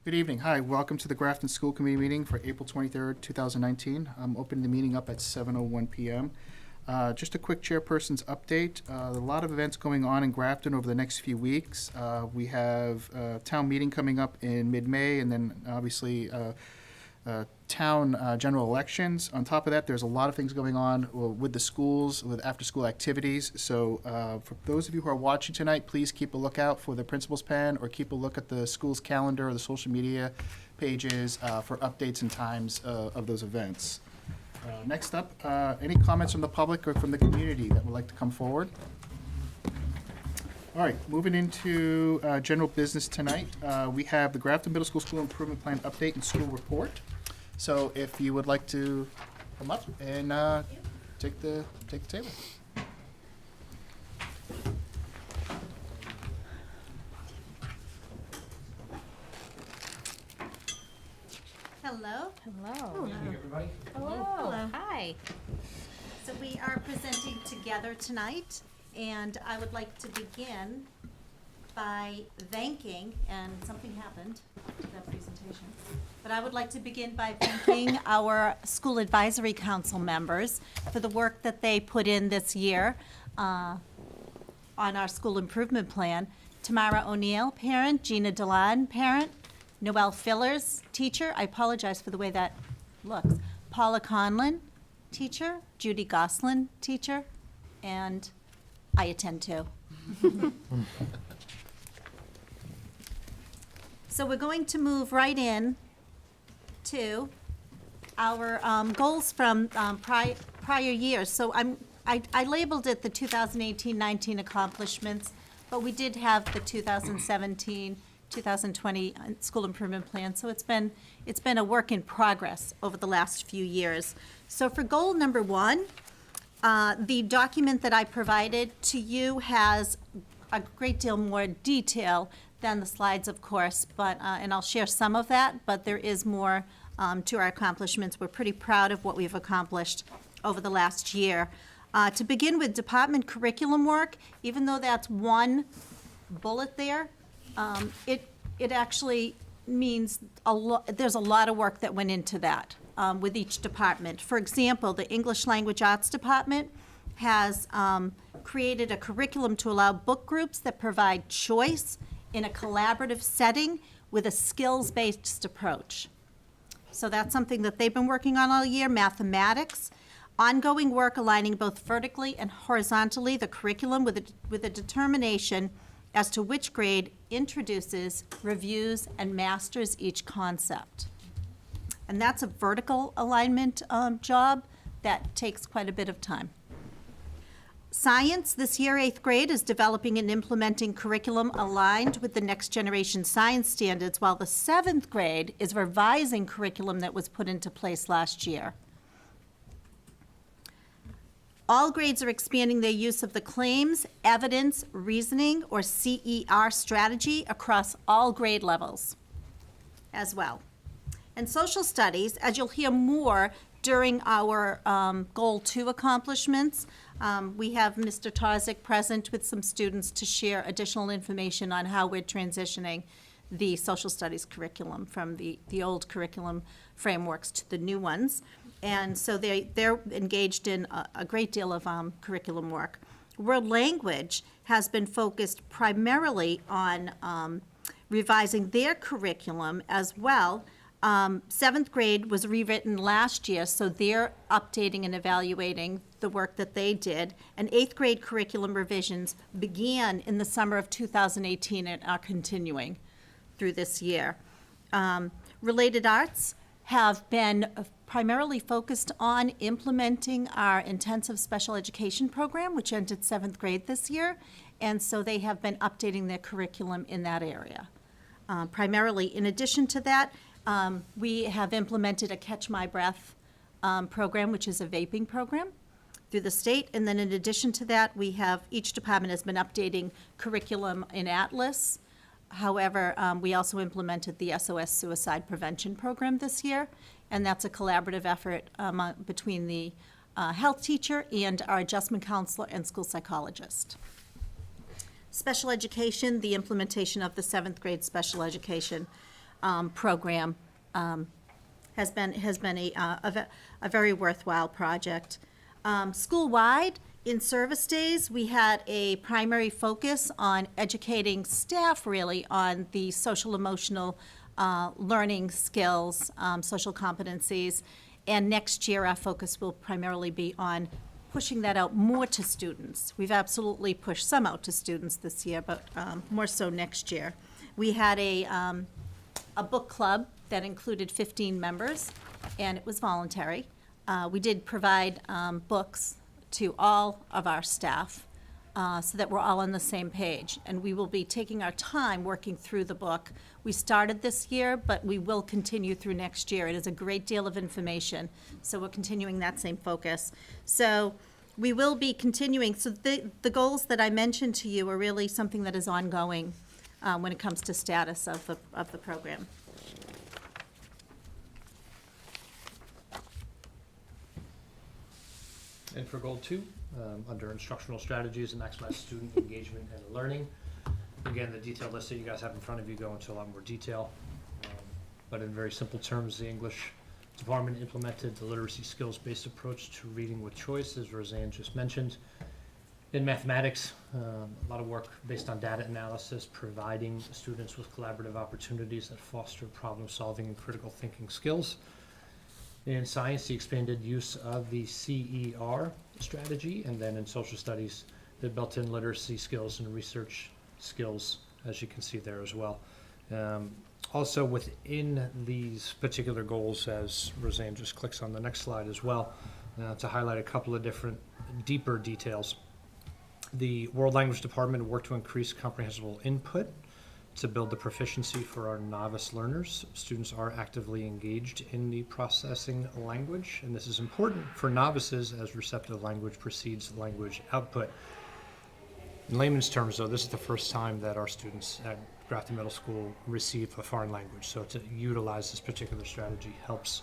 Good evening. Hi, welcome to the Grafton School Committee meeting for April 23rd, 2019. I'm opening the meeting up at 7:01 p.m. Just a quick chairperson's update. A lot of events going on in Grafton over the next few weeks. We have a town meeting coming up in mid-May, and then obviously town general elections. On top of that, there's a lot of things going on with the schools, with after-school activities. So for those of you who are watching tonight, please keep a lookout for the principal's pen or keep a look at the school's calendar or the social media pages for updates and times of those events. Next up, any comments from the public or from the community that would like to come forward? All right, moving into general business tonight, we have the Grafton Middle School Improvement Plan update and school report. So if you would like to come up and take the table. Hello. Hello. Hey, everybody. Hello. Hi. So we are presenting together tonight, and I would like to begin by thanking, and something happened to that presentation, but I would like to begin by thanking our School Advisory Council members for the work that they put in this year on our school improvement plan. Tamara O'Neill, parent, Gina Delan, parent, Noelle Fillers, teacher, I apologize for the way that looks, Paula Conlon, teacher, Judy Goslin, teacher, and I attend too. So we're going to move right in to our goals from prior years. So I labeled it the 2018-19 accomplishments, but we did have the 2017 2020 school improvement plan. So it's been a work in progress over the last few years. So for goal number 1, the document that I provided to you has a great deal more detail than the slides, of course, but and I'll share some of that, but there is more to our accomplishments. We're pretty proud of what we've accomplished over the last year. To begin with, department curriculum work, even though that's one bullet there, it actually means there's a lot of work that went into that with each department. For example, the English Language Arts Department has created a curriculum to allow book groups that provide choice in a collaborative setting with a skills-based approach. So that's something that they've been working on all year. Mathematics, ongoing work aligning both vertically and horizontally the curriculum with a determination as to which grade introduces, reviews, and masters each concept. And that's a vertical alignment job that takes quite a bit of time. Science, this year 8th grade is developing and implementing curriculum aligned with the next generation science standards, while the 7th grade is revising curriculum that was put into place last year. All grades are expanding their use of the claims, evidence, reasoning, or CER strategy across all grade levels as well. And social studies, as you'll hear more during our Goal 2 accomplishments, we have Mr. Tarzik present with some students to share additional information on how we're transitioning the social studies curriculum from the old curriculum frameworks to the new ones. And so they're engaged in a great deal of curriculum work. World language has been focused primarily on revising their curriculum as well. 7th grade was rewritten last year, so they're updating and evaluating the work that they did. And 8th grade curriculum revisions began in the summer of 2018 and are continuing through this year. Related arts have been primarily focused on implementing our intensive special education program, which ended 7th grade this year. And so they have been updating their curriculum in that area. Primarily, in addition to that, we have implemented a Catch My Breath program, which is a vaping program through the state. And then in addition to that, we have, each department has been updating curriculum in Atlas. However, we also implemented the SOS Suicide Prevention Program this year, and that's a collaborative effort between the health teacher and our adjustment counselor and school psychologist. Special education, the implementation of the 7th grade special education. program has been a very worthwhile project. School-wide, in service days, we had a primary focus on educating staff really on the social emotional learning skills, social competencies. And next year, our focus will primarily be on pushing that out more to students. We've absolutely pushed some out to students this year, but more so next year. We had a book club that included 15 members, and it was voluntary. We did provide books to all of our staff so that we're all on the same page. And we will be taking our time working through the book. We started this year, but we will continue through next year. It is a great deal of information, so we're continuing that same focus. So we will be continuing. So the goals that I mentioned to you are really something that is ongoing when it comes to status of the program. And for goal 2, under instructional strategies to maximize student engagement and learning. Again, the detailed list that you guys have in front of you go into a lot more detail. But in very simple terms, the English department implemented the literacy skills-based approach to reading with choice, as Roseanne just mentioned. In mathematics, a lot of work based on data analysis, providing students with collaborative opportunities that foster problem-solving and critical thinking skills. In science, the expanded use of the CER strategy, and then in social studies, the built-in literacy skills and research skills, as you can see there as well. Also within these particular goals, as Roseanne just clicks on the next slide as well, to highlight a couple of different deeper details. The World Language Department worked to increase comprehensible input to build the proficiency for our novice learners. Students are actively engaged in the processing language, and this is important for novices as receptive language precedes language output. In layman's terms, though, this is the first time that our students at Grafton Middle School receive a foreign language, so to utilize this particular strategy helps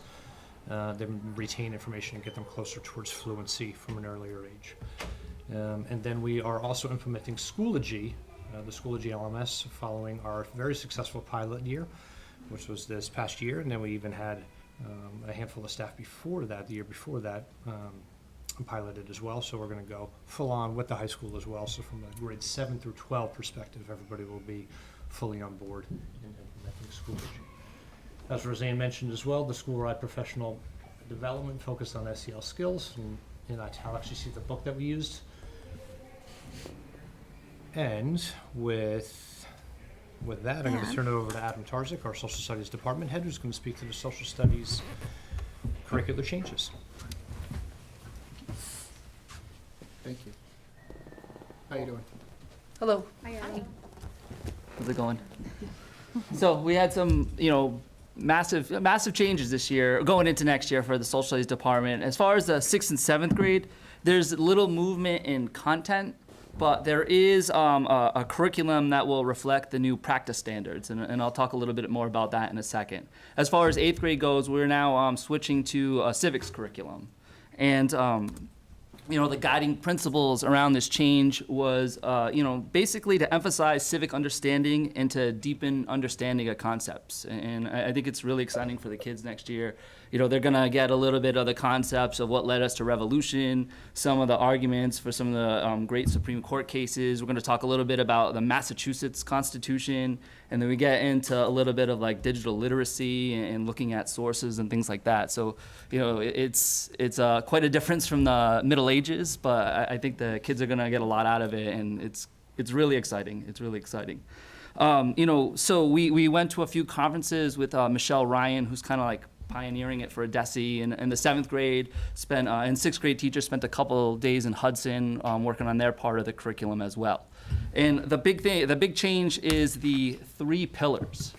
them retain information and get them closer towards fluency from an earlier age. And then we are also implementing Schoology, the Schoology LMS, following our very successful pilot year, which was this past year, and then we even had a handful of staff before that, the year before that, piloted as well. So we're going to go full on with the high school as well. So from a grade 7 through 12 perspective, everybody will be fully on board in implementing Schoology. As Roseanne mentioned as well, the school-wide professional development focused on SEL skills, and in italics you see the book that we used. And with that, I'm going to turn it over to Adam Tarzik, our Social Studies Department Head, who's going to speak to the Social Studies curricular changes. Thank you. How you doing? Hello. Hi. How's it going? So we had some, massive changes this year, going into next year for the Social Studies Department. As far as the 6th and 7th grade, there's little movement in content, but there is a curriculum that will reflect the new practice standards, and I'll talk a little bit more about that in a second. As far as 8th grade goes, we're now switching to a civics curriculum. And the guiding principles around this change was, basically to emphasize civic understanding and to deepen understanding of concepts. And I think it's really exciting for the kids next year. They're gonna get a little bit of the concepts of what led us to revolution, some of the arguments for some of the great Supreme Court cases. We're gonna talk a little bit about the Massachusetts Constitution, and then we get into a little bit of like digital literacy and looking at sources and things like that. So, it's quite a difference from the Middle Ages, but I think the kids are gonna get a lot out of it, and it's really exciting. It's really exciting. So we went to a few conferences with Michelle Ryan, who's kind of like pioneering it for DESE, and the 7th grade and 6th grade teachers spent a couple days in Hudson working on their part of the curriculum as well. And the big change is the 3 pillars.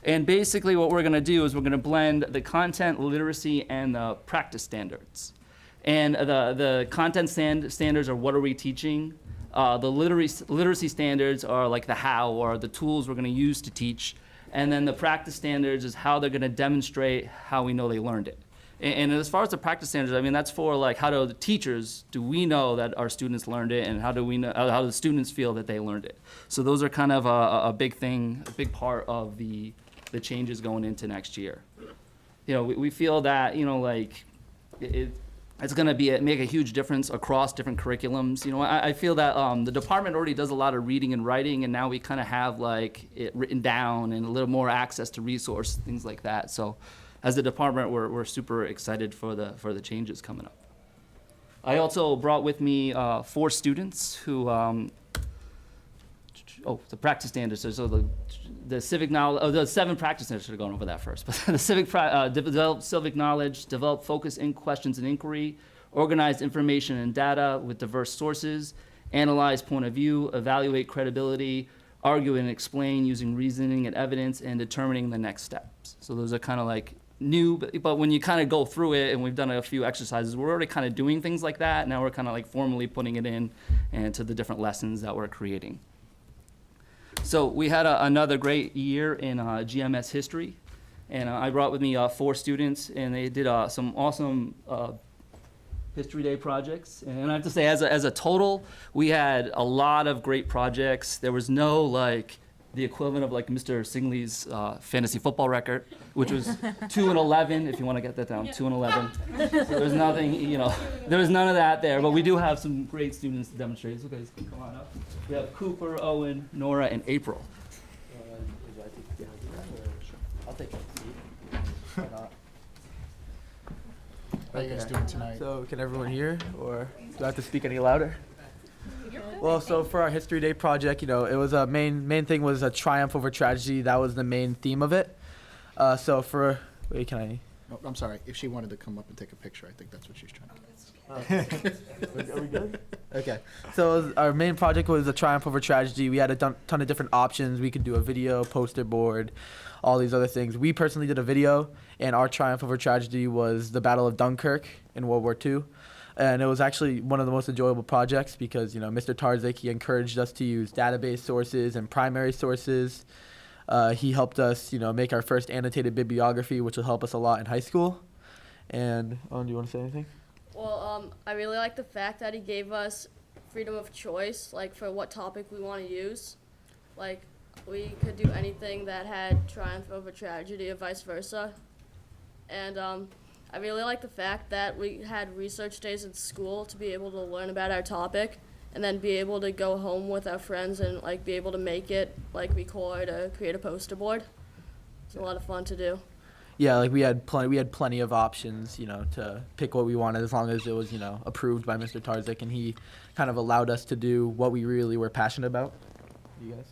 And basically what we're gonna do is we're gonna blend the content, literacy, and the practice standards. And the content standards are what are we teaching. The literacy standards are like the how, or the tools we're gonna use to teach. And then the practice standards is how they're gonna demonstrate how we know they learned it. And as far as the practice standards, I mean, that's for like, how do the teachers, do we know that our students learned it, and how do we know, how do the students feel that they learned it? So those are kind of a big thing, a big part of the changes going into next year. You know, we feel that, you know, like, it's gonna make a huge difference across different curriculums. You know, I feel that the department already does a lot of reading and writing, and now we kind of have like it written down and a little more access to resource, things like that. So as a department, we're super excited for the changes coming up. I also brought with me 4 students who, the practice standards. So the civic knowledge, the 7 practice standards, should have gone over that first. But the develop civic knowledge, develop focus in questions and inquiry, organize information and data with diverse sources, analyze point of view, evaluate credibility, argue and explain using reasoning and evidence, and determining the next steps. So those are kind of like new, but when you kind of go through it, and we've done a few exercises, we're already kind of doing things like that. Now we're kind of like formally putting it in and to the different lessons that we're creating. So we had another great year in GMS history, and I brought with me 4 students, and they did some awesome History Day projects. And I have to say, as a total, we had a lot of great projects. There was no like the equivalent of like Mr. Singley's fantasy football record, which was 2-11, if you want to get that down, 2-11. So there's nothing, you know, there was none of that there, but we do have some great students to demonstrate. So guys, come on up. We have Cooper, Owen, Nora, and April. I'll take it. Why not? How are you guys doing tonight? So can everyone hear, or do I have to speak any louder? Well, so for our History Day project, you know, it was a main thing was a triumph over tragedy. That was the main theme of it. So for, wait, can I? Oh, I'm sorry. If she wanted to come up and take a picture, I think that's what she's trying to do. Are we good? Okay. So our main project was a triumph over tragedy. We had a ton of different options. We could do a video, poster board, all these other things. We personally did a video, and our triumph over tragedy was the Battle of Dunkirk in World War II. And it was actually one of the most enjoyable projects because, you know, Mr. Tarzik, he encouraged us to use database sources and primary sources. He helped us, you know, make our first annotated bibliography, which will help us a lot in high school. And, do you want to say anything? Well, I really like the fact that he gave us freedom of choice, like for what topic we want to use. Like, we could do anything that had triumph over tragedy or vice versa. And I really like the fact that we had research days in school to be able to learn about our topic and then be able to go home with our friends and like be able to make it, like record or create a poster board. It's a lot of fun to do. Yeah, like we had plenty of options, you know, to pick what we wanted as long as it was, you know, approved by Mr. Tarzik, and he kind of allowed us to do what we really were passionate about. You guys?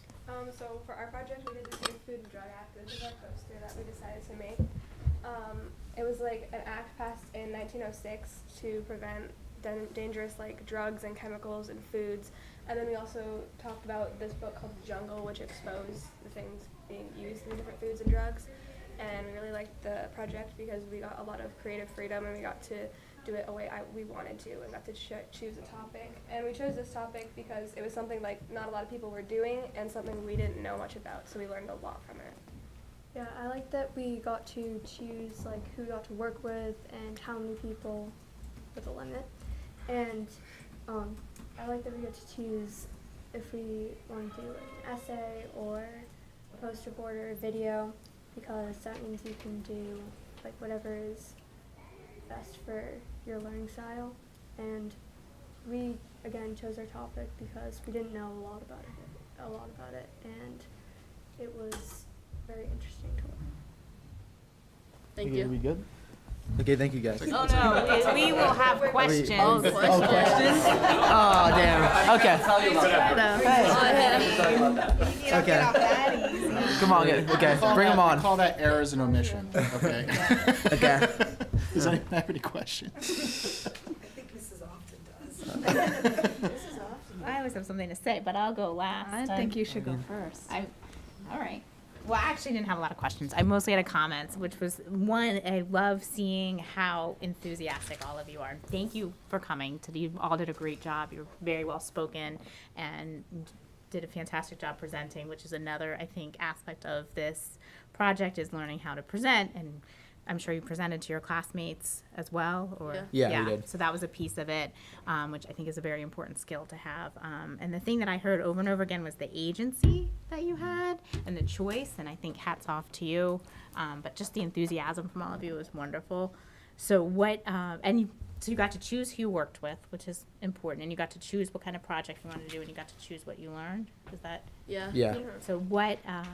So for our project, we did the Safe Food and Drug Act. This is our poster that we decided to make. It was like an act passed in 1906 to prevent dangerous like drugs and chemicals in foods. And then we also talked about this book called Jungle, which exposed the things being used in different foods and drugs. And we really liked the project because we got a lot of creative freedom and we got to do it a way we wanted to and got to choose a topic. And we chose this topic because it was something like not a lot of people were doing and something we didn't know much about, so we learned a lot from it. Yeah, I like that we got to choose like who we got to work with and how many people with a limit. And I like that we got to choose if we want to do like an essay or a poster board or a video, because that means you can do like whatever is best for your learning style. And we again chose our topic because we didn't know a lot about it, and it was very interesting to learn. Thank Okay, you. Are we good? Okay, thank you guys. Oh, no, we will have questions. Oh, questions? Oh, damn. Okay. Okay. Come on, okay. Bring them on. Call that errors and omission, okay? Okay. Does anyone have any questions? I always have something to say, but I'll go last. I think you should go first. All right. Well, I actually didn't have a lot of questions. I mostly had comments, which was, one, I love seeing how enthusiastic all of you are. Thank you for coming. You all did a great job. You're very well spoken and did a fantastic job presenting, which is another, I think, aspect of this project is learning how to present. And I'm sure you presented to your classmates as well, or? Yeah. Yeah, we did. So that was a piece of it, which I think is a very important skill to have. And the thing that I heard over and over again was the agency that you had and the choice, and I think hats off to you. But just the enthusiasm from all of you was wonderful. So so you got to choose who you worked with, which is important, and you got to choose what kind of project you wanted to do, and you got to choose what you learned. Is that? Yeah. Yeah. So what, I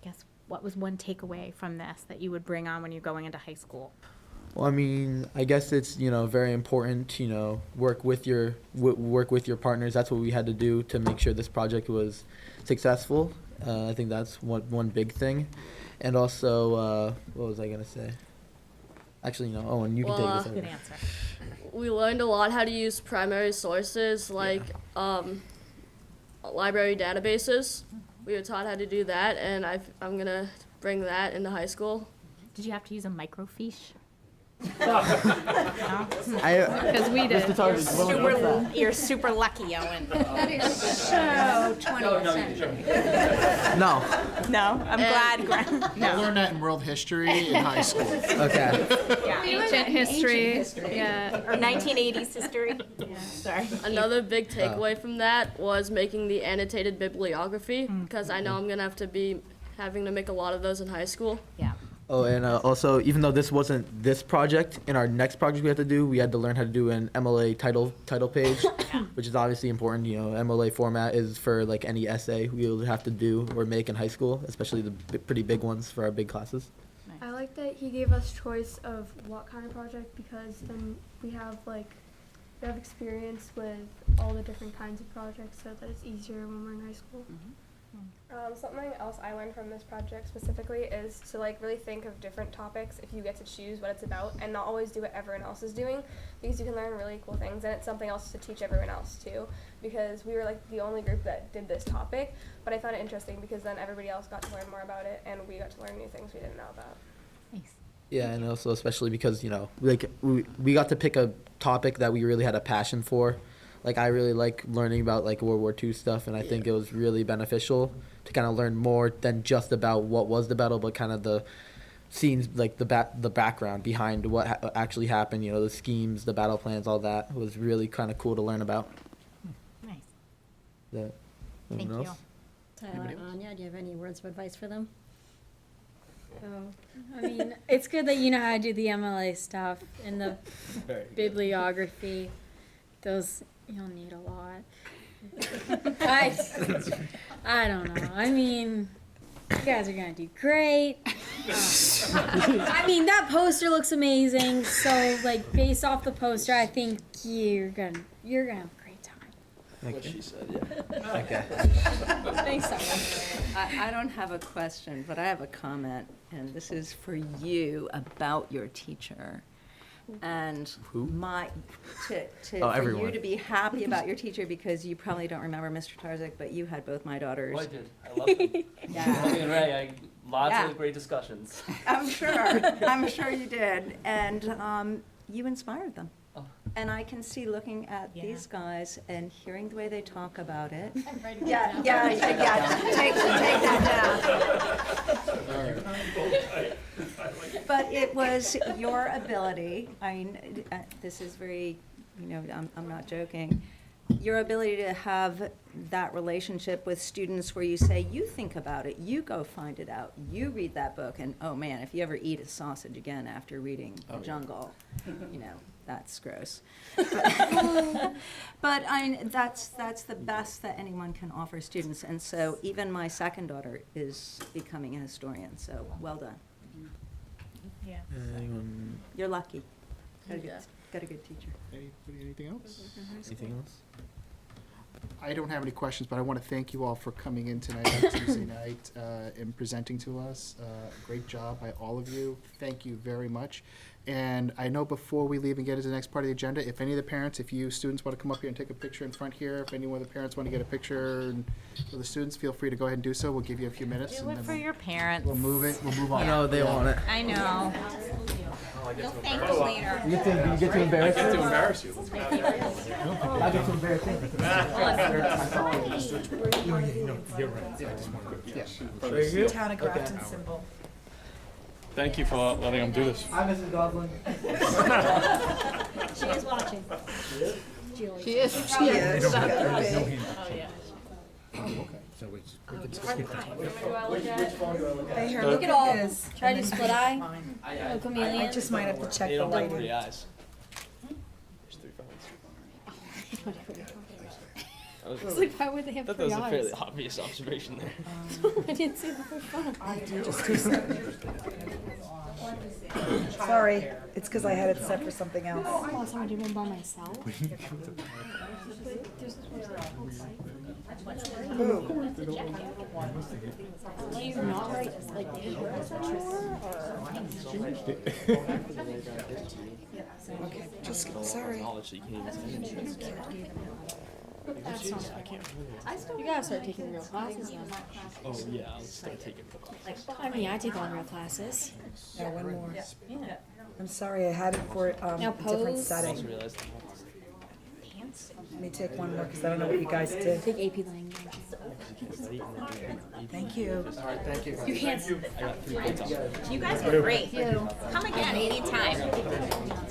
guess, what was one takeaway from this that you would bring on when you're going into high school? Well, I mean, I guess it's, very important to, work with your partners. That's what we had to do to make sure this project was successful. I think that's one big thing. And also, what was I going to say? Actually, Owen, you can Well, take Good this. answer. We learned a lot how to use primary sources like library databases. We were taught how to do that, and I'm gonna bring that into high school. Did you have to use a microfiche? Because we did. Mr. You're super lucky, Owen. That is so 20th century. No. No, I'm glad. I learned that in world history in high school. Okay. Ancient history. Yeah. Or 1980s history. Sorry. Another big takeaway from that was making the annotated bibliography, because I know I'm gonna have to be having to make a lot of those in high school. Yeah. Oh, and also, even though this wasn't this project, in our next project we had to do, we had to learn how to do an MLA title page, which is obviously important. MLA format is for like any essay we would have to do or make in high school, especially the pretty big ones for our big classes. I like that he gave us choice of what kind of project, because then we have experience with all the different kinds of projects, so that it's easier when we're in high school. Something else I learned from this project specifically is to really think of different topics if you get to choose what it's about, and not always do what everyone else is doing, because you can learn really cool things, and it's something else to teach everyone else too, because we were the only group that did this topic, but I found it interesting because then everybody else got to learn more about it, and we got to learn new things we didn't know about. Nice. Yeah, and also especially because we got to pick a topic that we really had a passion for. I really like learning about World War II stuff, and I think it was really beneficial to kind of learn more than just about what was the battle, but kind of the scenes, the background behind what actually happened. The schemes, the battle plans, all that was really kind of cool to learn about. Nice. That, Thank anyone you. else? Tyler, Anya, do you have any words of advice for them? Oh, I mean, it's good that you know how to do the MLA stuff and the bibliography. Those, you'll need a lot. I don't know. I mean, you guys are gonna do great. I mean, that poster looks amazing. So, based off the poster, I think you're gonna have a great time. What she said, yeah. Okay. Thanks, Tyler. I don't have a question, but I have a comment, and this is for you about your teacher. And Who? for everyone. you to be happy about your teacher, because you probably don't remember Mr. Tarzik, but you had both my daughters. Oh, I did. I loved it. Yeah. Lovely and Ray, lots Yeah. of great discussions. I'm sure you did, and you inspired them. Oh. And I can see, looking at Yeah. these guys and hearing the way they talk about it. Yeah. Take that down. But it was your ability, I mean, this is very, I'm not joking, your ability to have that relationship with students where you say, you think about it, you go find it out, you read that book, and oh man, if you ever eat a sausage again after reading The Jungle, that's gross. But that's the best that anyone can offer students, and so even my second daughter is becoming a historian, so well done. Yeah. Anyone? You're lucky. Yeah. Got a good teacher. Anything else? Anything else? I don't have any questions, but I want to thank you all for coming in tonight on Tuesday night and presenting to us. Great job by all of you. Thank you very much. And I know before we leave and get into the next part of the agenda, if any of the parents, if you students want to come up here and take a picture in front here, if any one of the parents want to get a picture with the students, feel free to go ahead and do so. We'll give you a few minutes. Do and it then for your parents. We'll move it. We'll move on. I know they want it. I know. You'll thank us later. You get to embarrass you? I get to embarrass you. I get to embarrass you. Yes. Town of Grafton symbol. Thank you for letting him do this. Hi, Mrs. Goslin. She is watching. She is. Look at all of them. Try to do split eye. Little chameleon. I just might have to check the lighting. eyes. It's like, why would they have three eyes? obvious observation there. I didn't see the whole phone. Sorry, it's because I had it set for something else. Oh, so I did one by myself. You're not right. Like, Okay, just, sorry. that's not. You gotta start taking real classes then. Oh yeah, I'll start taking I mean, I take all real classes. Yeah, one more. Yeah. I'm sorry, I had it for Now a different pose. setting. Let me take one more, because I don't know what you guys did. Take AP language. Thank you. All right, thank you. You can't. You guys were great. Come again anytime.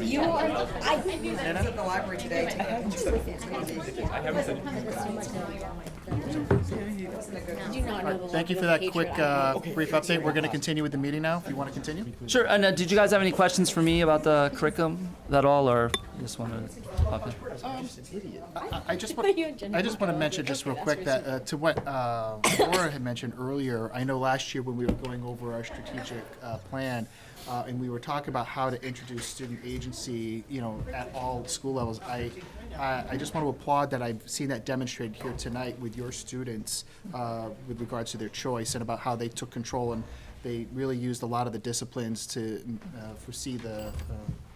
You are. I was at the library today. Did you not know the Thank you for that quick, brief update. We're going to continue with the meeting now, if you want to continue. Sure. And did you guys have any questions for me about the curriculum at all, or you just want to pop in? I just want to mention just real quick that to what Laura had mentioned earlier. I know last year when we were going over our strategic plan, and we were talking about how to introduce student agency, at all school levels. I just want to applaud that I've seen that demonstrated here tonight with your students with regards to their choice and about how they took control, and they really used a lot of the disciplines to foresee the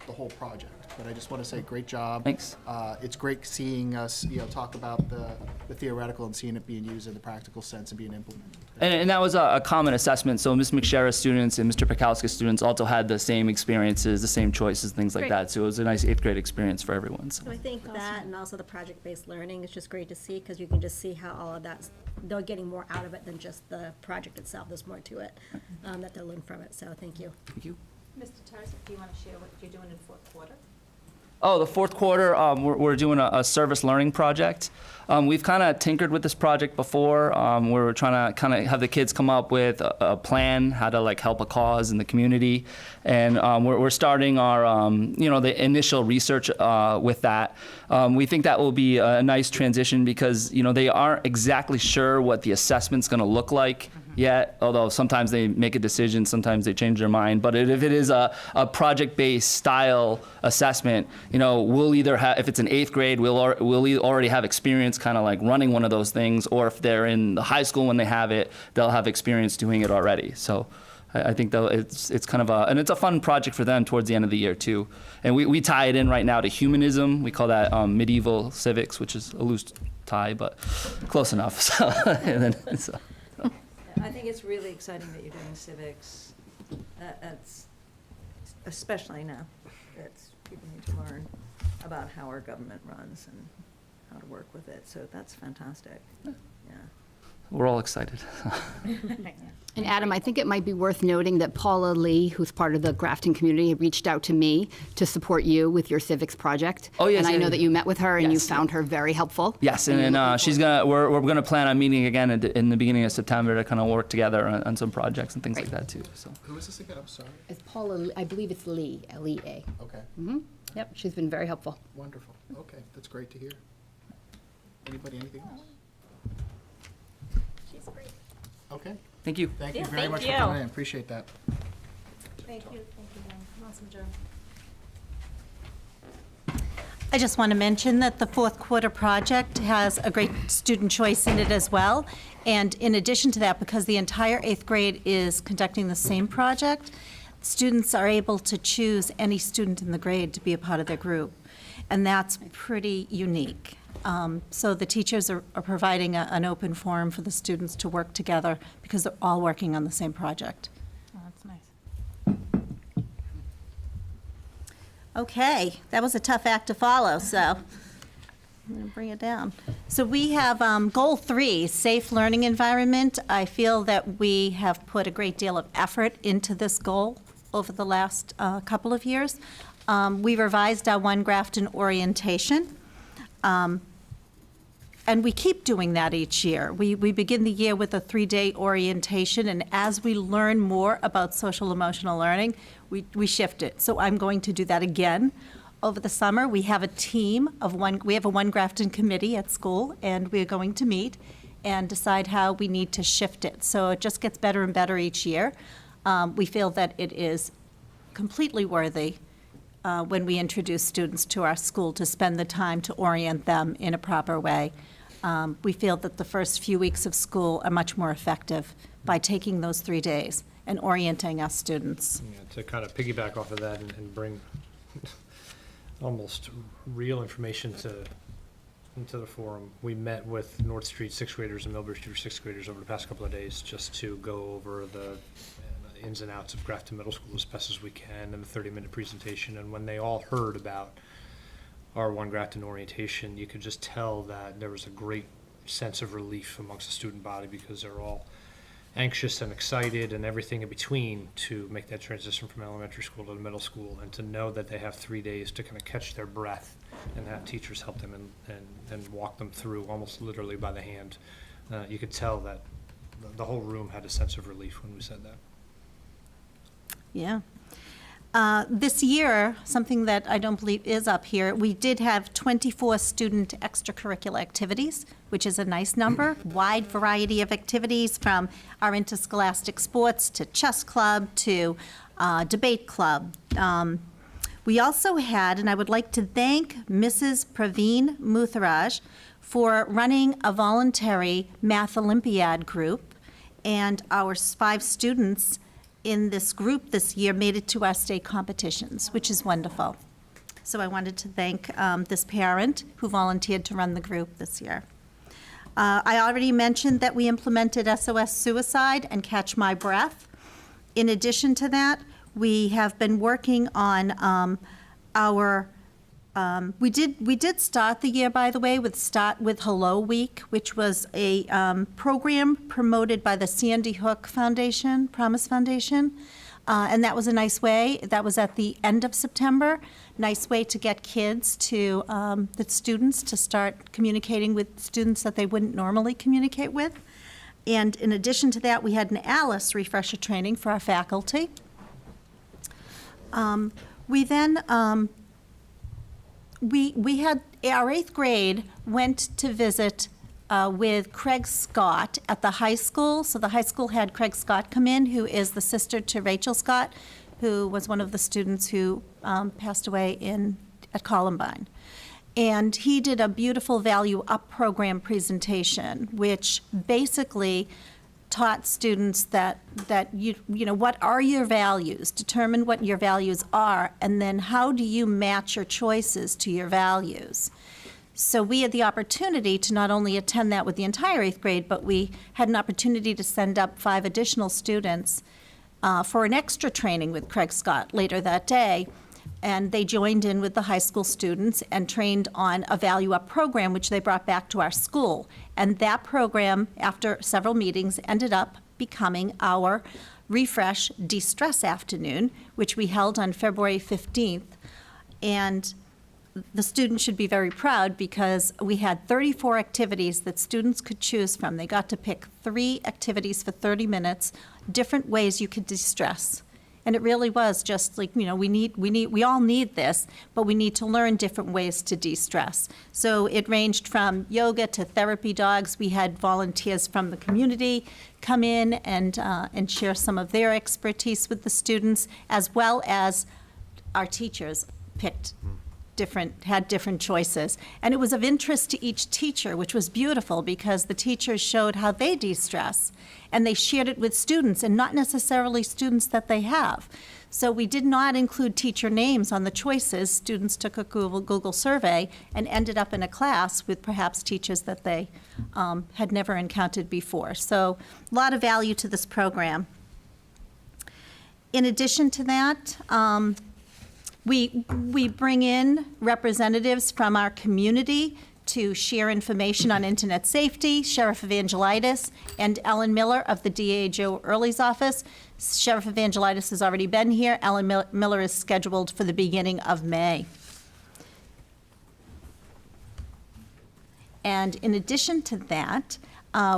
whole project. But I just want to say, great job. Thanks. It's great seeing us, talk about the theoretical and seeing it being used in the practical sense and being implemented. And that was a common assessment. So Ms. McShera's students and Mr. Pekalska's students also had the same experiences, the same choices, things like Great. that. So it was a nice 8th grade experience for everyone. So. So I think that and also the project-based learning is just great to see because you can just see how all of that's, they're getting more out of it than just the project itself. There's more to it that they'll learn from it. So thank you. Thank you. Mr. Tarzik, do you want to share what you're doing in fourth quarter? Oh, the fourth quarter, we're doing a service learning project. We've kind of tinkered with this project before. We're trying to kind of have the kids come up with a plan, how to help a cause in the community. And we're starting our, the initial research with that. We think that will be a nice transition because, they aren't exactly sure what the assessment's going to look like yet, although sometimes they make a decision, sometimes they change their mind. But if it is a project-based style assessment, we'll either have, if it's in 8th grade, we'll already have experience kind of running one of those things, or if they're in the high school when they have it, they'll have experience doing it already. So I think though it's kind of and it's a fun project for them towards the end of the year too. And we tie it in right now to humanism. We call that medieval civics, which is a loose tie, but close enough. So, I think it's really exciting that you're doing civics. That's, especially now, that people need to learn about how our government runs and how to work with it. So that's fantastic. Yeah. we're all excited. And Adam, I think it might be worth noting that Paula Lee, who's part of the Grafton community, reached out to me to support you with your civics project. Oh, yes, And I yeah, know yeah. that you met with her and you Yes. found her very helpful. Yes, and then she's we're gonna plan on meeting again in the beginning of September to kind of work together on some projects and things like that too. So. Who is this again? I'm sorry. It's Paula, I believe it's Lee, L-E-A. Okay, Yep, she's been very helpful. wonderful. Okay, that's great to hear. Anybody, anything else? She's great. Okay, Thank you. thank you Yeah, very thank much you. for coming in. Appreciate that. Thank you. Awesome job. I just want to mention that the fourth quarter project has a great student choice in it as well. And in addition to that, because the entire 8th grade is conducting the same project, students are able to choose any student in the grade to be a part of their group. And that's pretty unique. So the teachers are providing an open forum for the students to work together because they're all working on the same project. Oh, that's nice. Okay, that was a tough act to follow, so I'm going to bring it down. So we have Goal 3, Safe Learning Environment. I feel that we have put a great deal of effort into this goal, over the last couple of years. We revised our One Grafton orientation. And we keep doing that each year. We begin the year with a 3-day orientation, and as we learn more about social emotional learning, we shift it. So I'm going to do that again over the summer. We have a team of we have a One Grafton committee at school, and we're going to meet and decide how we need to shift it. So it just gets better and better each year. We feel that it is completely worthy when we introduce students to our school to spend the time to orient them in a proper way. We feel that the first few weeks of school are much more effective by taking those 3 days and orienting us students. Yeah, to kind of piggyback off of that and bring almost real information into the forum, we met with North Street sixth graders and Millbury Street sixth graders over the past couple of days just to go over the ins and outs of Grafton Middle School as best as we can in the 30-minute presentation. And when they all heard about our One Grafton orientation, you could just tell that there was a great sense of relief amongst the student body because they're all anxious and excited and everything in between to make that transition from elementary school to the middle school, and to know that they have 3 days to kind of catch their breath and have teachers help them and walk them through almost literally by the hand. You could tell that the whole room had a sense of relief when we said that. Yeah. This year, something that I don't believe is up here, we did have 24 student extracurricular activities, which is a nice number. Wide variety of activities, from our interscholastic sports to chess club to debate club. We also had, and I would like to thank Mrs. Praveen Mutharaj for running a voluntary Math Olympiad group, and our 5 students in this group this year made it to our state competitions, which is wonderful. So I wanted to thank this parent who volunteered to run the group this year. I already mentioned that we implemented SOS Suicide and Catch My Breath. In addition to that, we have been working on we did start the year, by the way, with Start with Hello Week, which was a program promoted by the Sandy Hook Foundation, Promise Foundation. And that was a nice way. That was at the end of September. Nice way to get kids to, the students to start communicating with students that they wouldn't normally communicate with. And in addition to that, we had an ALICE refresher training for our faculty. We then, we had, our 8th grade went to visit with Craig Scott at the high school. So the high school had Craig Scott come in, who is the sister to Rachel Scott, who was one of the students who passed away at Columbine. And he did a beautiful Value Up program presentation, which basically taught students that you know, what are your values? Determine what your values are, and then how do you match your choices to your values? So we had the opportunity to not only attend that with the entire 8th grade, but we had an opportunity to send up 5 additional students for an extra training with Craig Scott later that day. And they joined in with the high school students and trained on a Value Up program, which they brought back to our school. And that program, after several meetings, ended up becoming our Refresh De-Stress Afternoon, which we held on February 15th. And the students should be very proud because we had 34 activities that students could choose from. They got to pick 3 activities for 30 minutes, different ways you could de-stress. And it really was just like, you know, we all need this, but we need to learn different ways to de-stress. So it ranged from yoga to therapy dogs. We had volunteers from the community come in and share some of their expertise with the students, as well as our teachers had different choices. And it was of interest to each teacher, which was beautiful because the teachers showed how they de-stress, and they shared it with students, and not necessarily students that they have. So we did not include teacher names on the choices. Students took a Google survey and ended up in a class with perhaps teachers that they had never encountered before. So a lot of value to this program. In addition to that, we bring in representatives from our community to share information on internet safety, Sheriff Evangelitis, and Ellen Miller of the DA Joe Early's office. Sheriff Evangelitis has already been here. Ellen Miller is scheduled for the beginning of May. And in addition to that,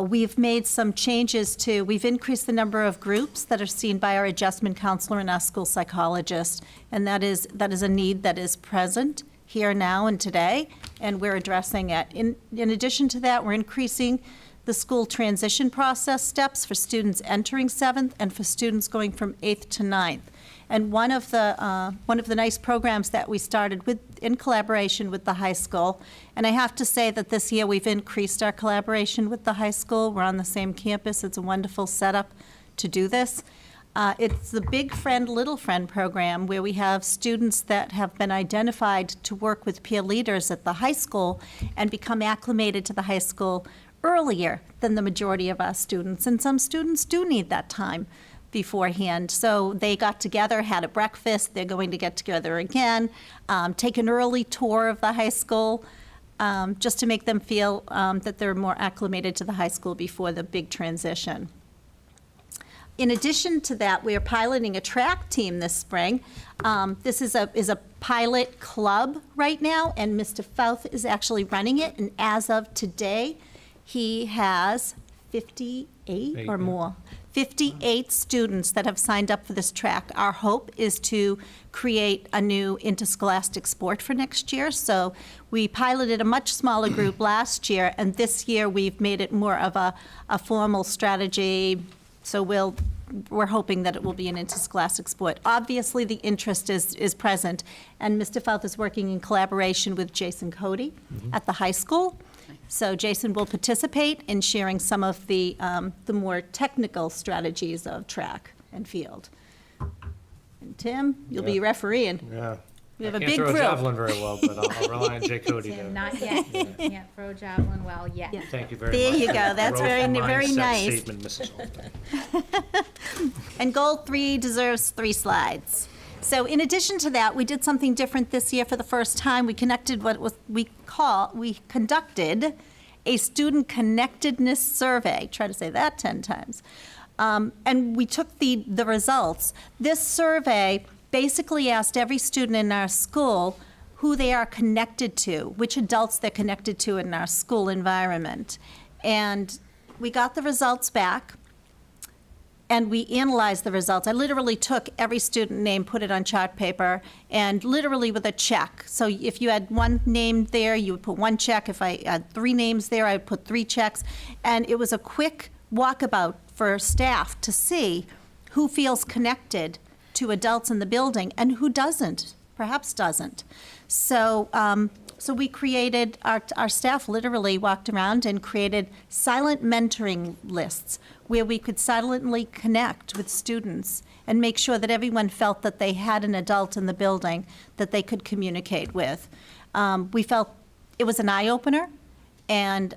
we've made some changes we've increased the number of groups that are seen by our adjustment counselor and our school psychologist. And that is a need that is present here now and today, and we're addressing it. In addition to that, we're increasing the school transition process steps for students entering 7th and for students going from 8th to 9th. And one of the nice programs that we started in collaboration with the high school, and I have to say that this year we've increased our collaboration with the high school. We're on the same campus. It's a wonderful setup to do this. It's the Big Friend, Little Friend program, where we have students that have been identified to work with peer leaders at the high school and become acclimated to the high school earlier than the majority of our students. And some students do need that time beforehand. So they got together, had a breakfast. They're going to get together again, take an early tour of the high school, just to make them feel that they're more acclimated to the high school before the big transition. In addition to that, we are piloting a track team this spring. This is a pilot club right now, and Mr. Fouth is actually running it. And as of today, he has 58 or more. 58 students that have signed up for this track. Our hope is to create a new interscholastic sport for next year. So we piloted a much smaller group last year, and this year we've made it more of a formal strategy. So we're hoping that it will be an interscholastic sport. Obviously, the interest is present, and Mr. Fouth is working in collaboration with Jason Cody at the high school. So Jason will participate in sharing some of the more technical strategies of track and field. And Tim, you'll be refereeing. Yeah. We have I a can't big throw crew. a javelin very well, but I'll rely on Jay Cody to. Tim, not yet. Can't throw javelin well yet. Yeah. Thank you very much. There you for go. your That's growth very mindset nice. Statement, Mrs. Holden. And goal 3 deserves 3 slides. So in addition to that, we did something different this year for the first time. We conducted a student connectedness survey. Try to say that 10 times. And we took the results. This survey basically asked every student in our school who they are connected to, which adults they're connected to in our school environment. And we got the results back, and we analyzed the results. I literally took every student name, put it on chart paper, and literally with a check. So if you had one name there, you would put 1 check. If I had 3 names there, I would put 3 checks. And it was a quick walkabout for staff to see who feels connected to adults in the building and who doesn't, perhaps doesn't. So we created, our staff literally walked around and created silent mentoring lists where we could silently connect with students and make sure that everyone felt that they had an adult in the building that they could communicate with. We felt it was an eye-opener, and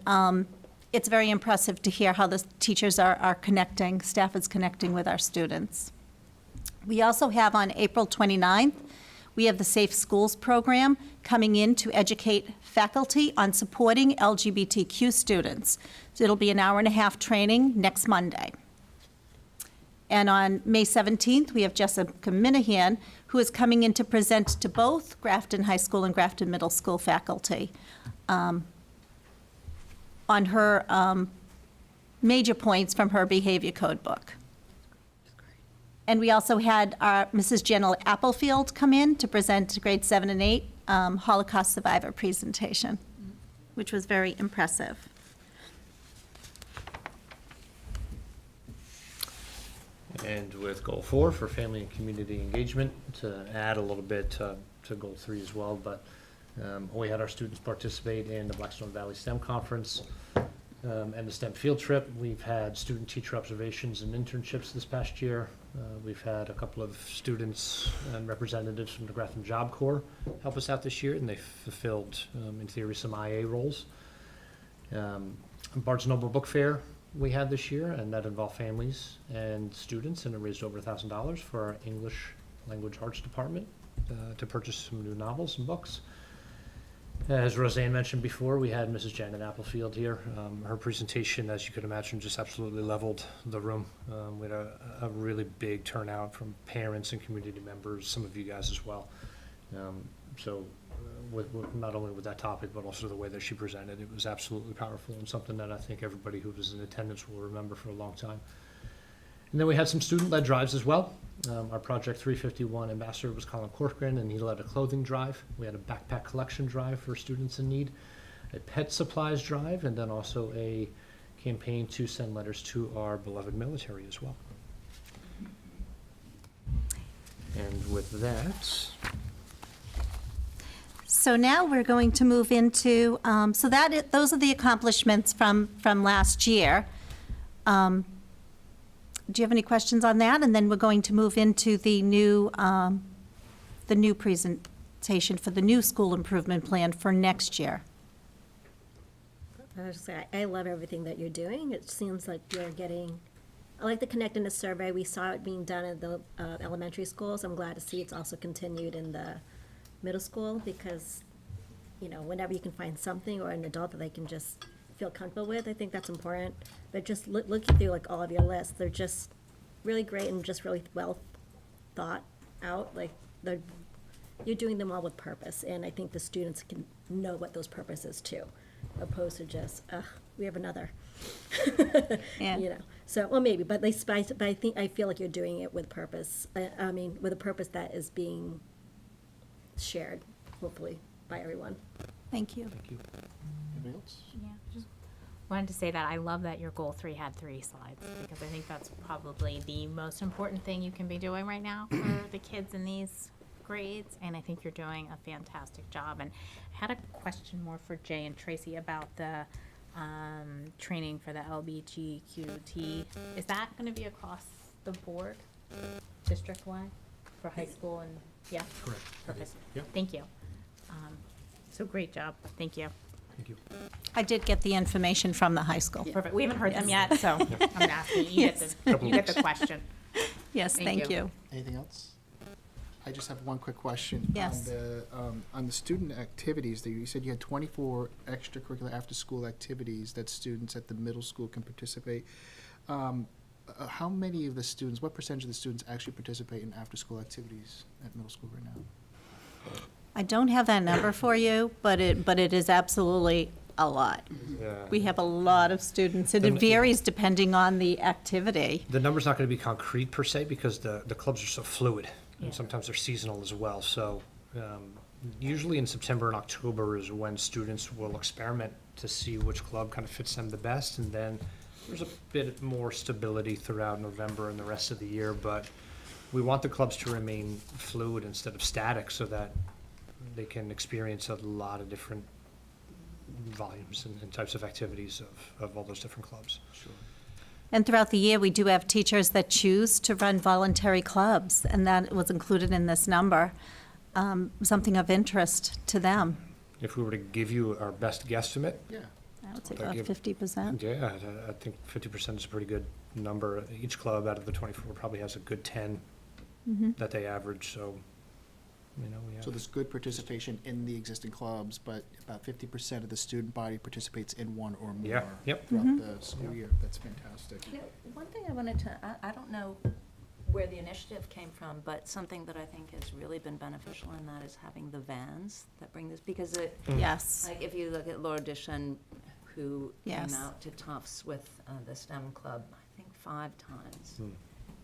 it's very impressive to hear how the teachers are connecting, staff is connecting with our students. We also have on April 29th, we have the Safe Schools program coming in to educate faculty on supporting LGBTQ students. So it'll be an hour-and-a-half training next Monday. And on May 17th, we have Jessica Minahan, who is coming in to present to both Grafton High School and Grafton Middle School faculty on her major points from her behavior code book. And we also had our Mrs. Jenna Applefield come in to present to grade 7 and 8 Holocaust survivor presentation, which was very impressive. And with goal 4 for family and community engagement, to add a little bit to goal 3 as well, but we had our students participate in the Blackstone Valley STEM Conference and the STEM field trip. We've had student-teacher observations and internships this past year. We've had a couple of students and representatives from the Grafton Job Corps help us out this year, and they fulfilled, in theory, some IA roles. Barnes Noble Book Fair we had this year, and that involved families and students, and it raised over $1,000 for our English Language Arts Department to purchase some new novels and books. As Roseanne mentioned before, we had Mrs. Janet Applefield here. Her presentation, as you could imagine, just absolutely leveled the room. We had a really big turnout from parents and community members, some of you guys as well. With not only with that topic, but also the way that she presented, it was absolutely powerful and something that I think everybody who was in attendance will remember for a long time. And then we had some student-led drives as well. Our Project 351 ambassador was Colin Corcoran, and he led a clothing drive. We had a backpack collection drive for students in need, a pet supplies drive, and then also a campaign to send letters to our beloved military as well. And with that, So now we're going to move into, those are the accomplishments from last year. Do you have any questions on that? And then we're going to move into the new presentation for the new school improvement plan for next year. I love everything that you're doing. It seems like you're getting, I like the connectedness survey. We saw it being done at the elementary schools. I'm glad to see it's also continued in the middle school because, you know, whenever you can find something or an adult that they can just feel comfortable with, I think that's important. But just looking through like all of your lists, they're just really great and just really well thought out. Like you're doing them all with purpose, and I think the students can know what those purposes too, opposed to just we have another. Yeah. You know. So well maybe, but I feel like you're doing it with purpose. I mean, with a purpose that is being shared, hopefully, by everyone. Thank you. thank you. Anybody else? Yeah, just wanted to say that I love that your goal 3 had 3 slides, because I think that's probably the most important thing you can be doing right now for the kids in these grades, and I think you're doing a fantastic job. And I had a question more for Jay and Tracy about the training for the LGBTQT. Is that going to be across the board, district-wide, for high school and, yeah? Correct. Perfect. Yep. Thank you. So great job. Thank you. Thank you. I did get the information from the high school. Perfect. We haven't heard them yet, so I'm asking you. Yes. You get the question. Yes, Thank thank you. you. Anything else? I just have one quick question. Yes. On the student activities, you said you had 24 extracurricular after-school activities that students at the middle school can participate. How many of the students, what percentage of the students actually participate in after-school activities at middle school right now? I don't have that number for you, but it is absolutely a lot. Yeah. We have a lot of students, and it varies depending on the activity. The number's not going to be concrete per se because the clubs are so fluid, Yeah. and sometimes they're seasonal as well. So usually in September and October is when students will experiment to see which club kind of fits them the best, and then there's a bit more stability throughout November and the rest of the year. But we want the clubs to remain fluid instead of static so that they can experience a lot of different volumes and types of activities of all those different clubs. Sure. And throughout the year, we do have teachers that choose to run voluntary clubs, and that was included in this number, something of interest to them. If we were to give you our best guesstimate, Yeah. I would say I'd about give- 50%. yeah, I think 50% is a pretty good number. Each club out of the 24 probably has a good 10 that they average, so, you know, we have. So there's good participation in the existing clubs, but about 50% of the student body participates in one or more Yeah, yep. throughout the school year. That's fantastic. You know, one thing I wanted to, I don't know where the initiative came from, but something that I think has really been beneficial in that is having the vans that bring this, because it, Yes. like, if you look at Laura Dishon, who Yes. came out to Tufts with the STEM club, I think 5 times. Hmm.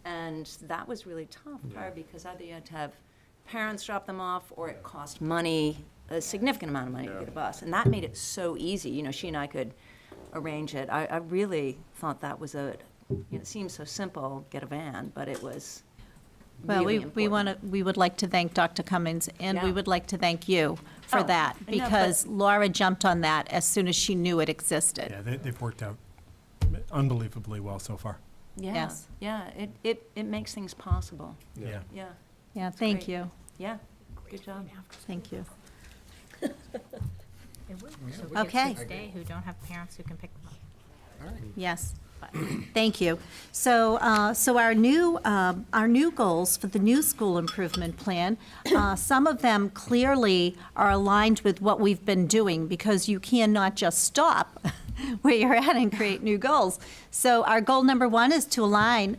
And that was really tough, Yeah. part because either you had to have parents drop them off, or it cost money, a significant amount of money to Yeah. get a bus. And that made it so easy, you know, she and I could arrange it. I really thought that was you know, it seems so simple, get a van, but it was Well, really we important. would like to thank Dr. Cummings, and we Yeah. would like to thank you for Oh, that, I know, but- because Laura jumped on that as soon as she knew it existed. Yeah, they've worked out unbelievably well so far. Yeah, Yes. yeah, it makes things possible. Yeah. Yeah, Yeah, thank great. you, yeah, good job. thank you. It would. So we Okay. get kids stay who don't have parents who can pick them up. All right. Yes. but. Thank you. So, our new goals for the new school improvement plan, some of them clearly are aligned with what we've been doing, because you cannot just stop where you're at and create new goals. So our goal number one is to align,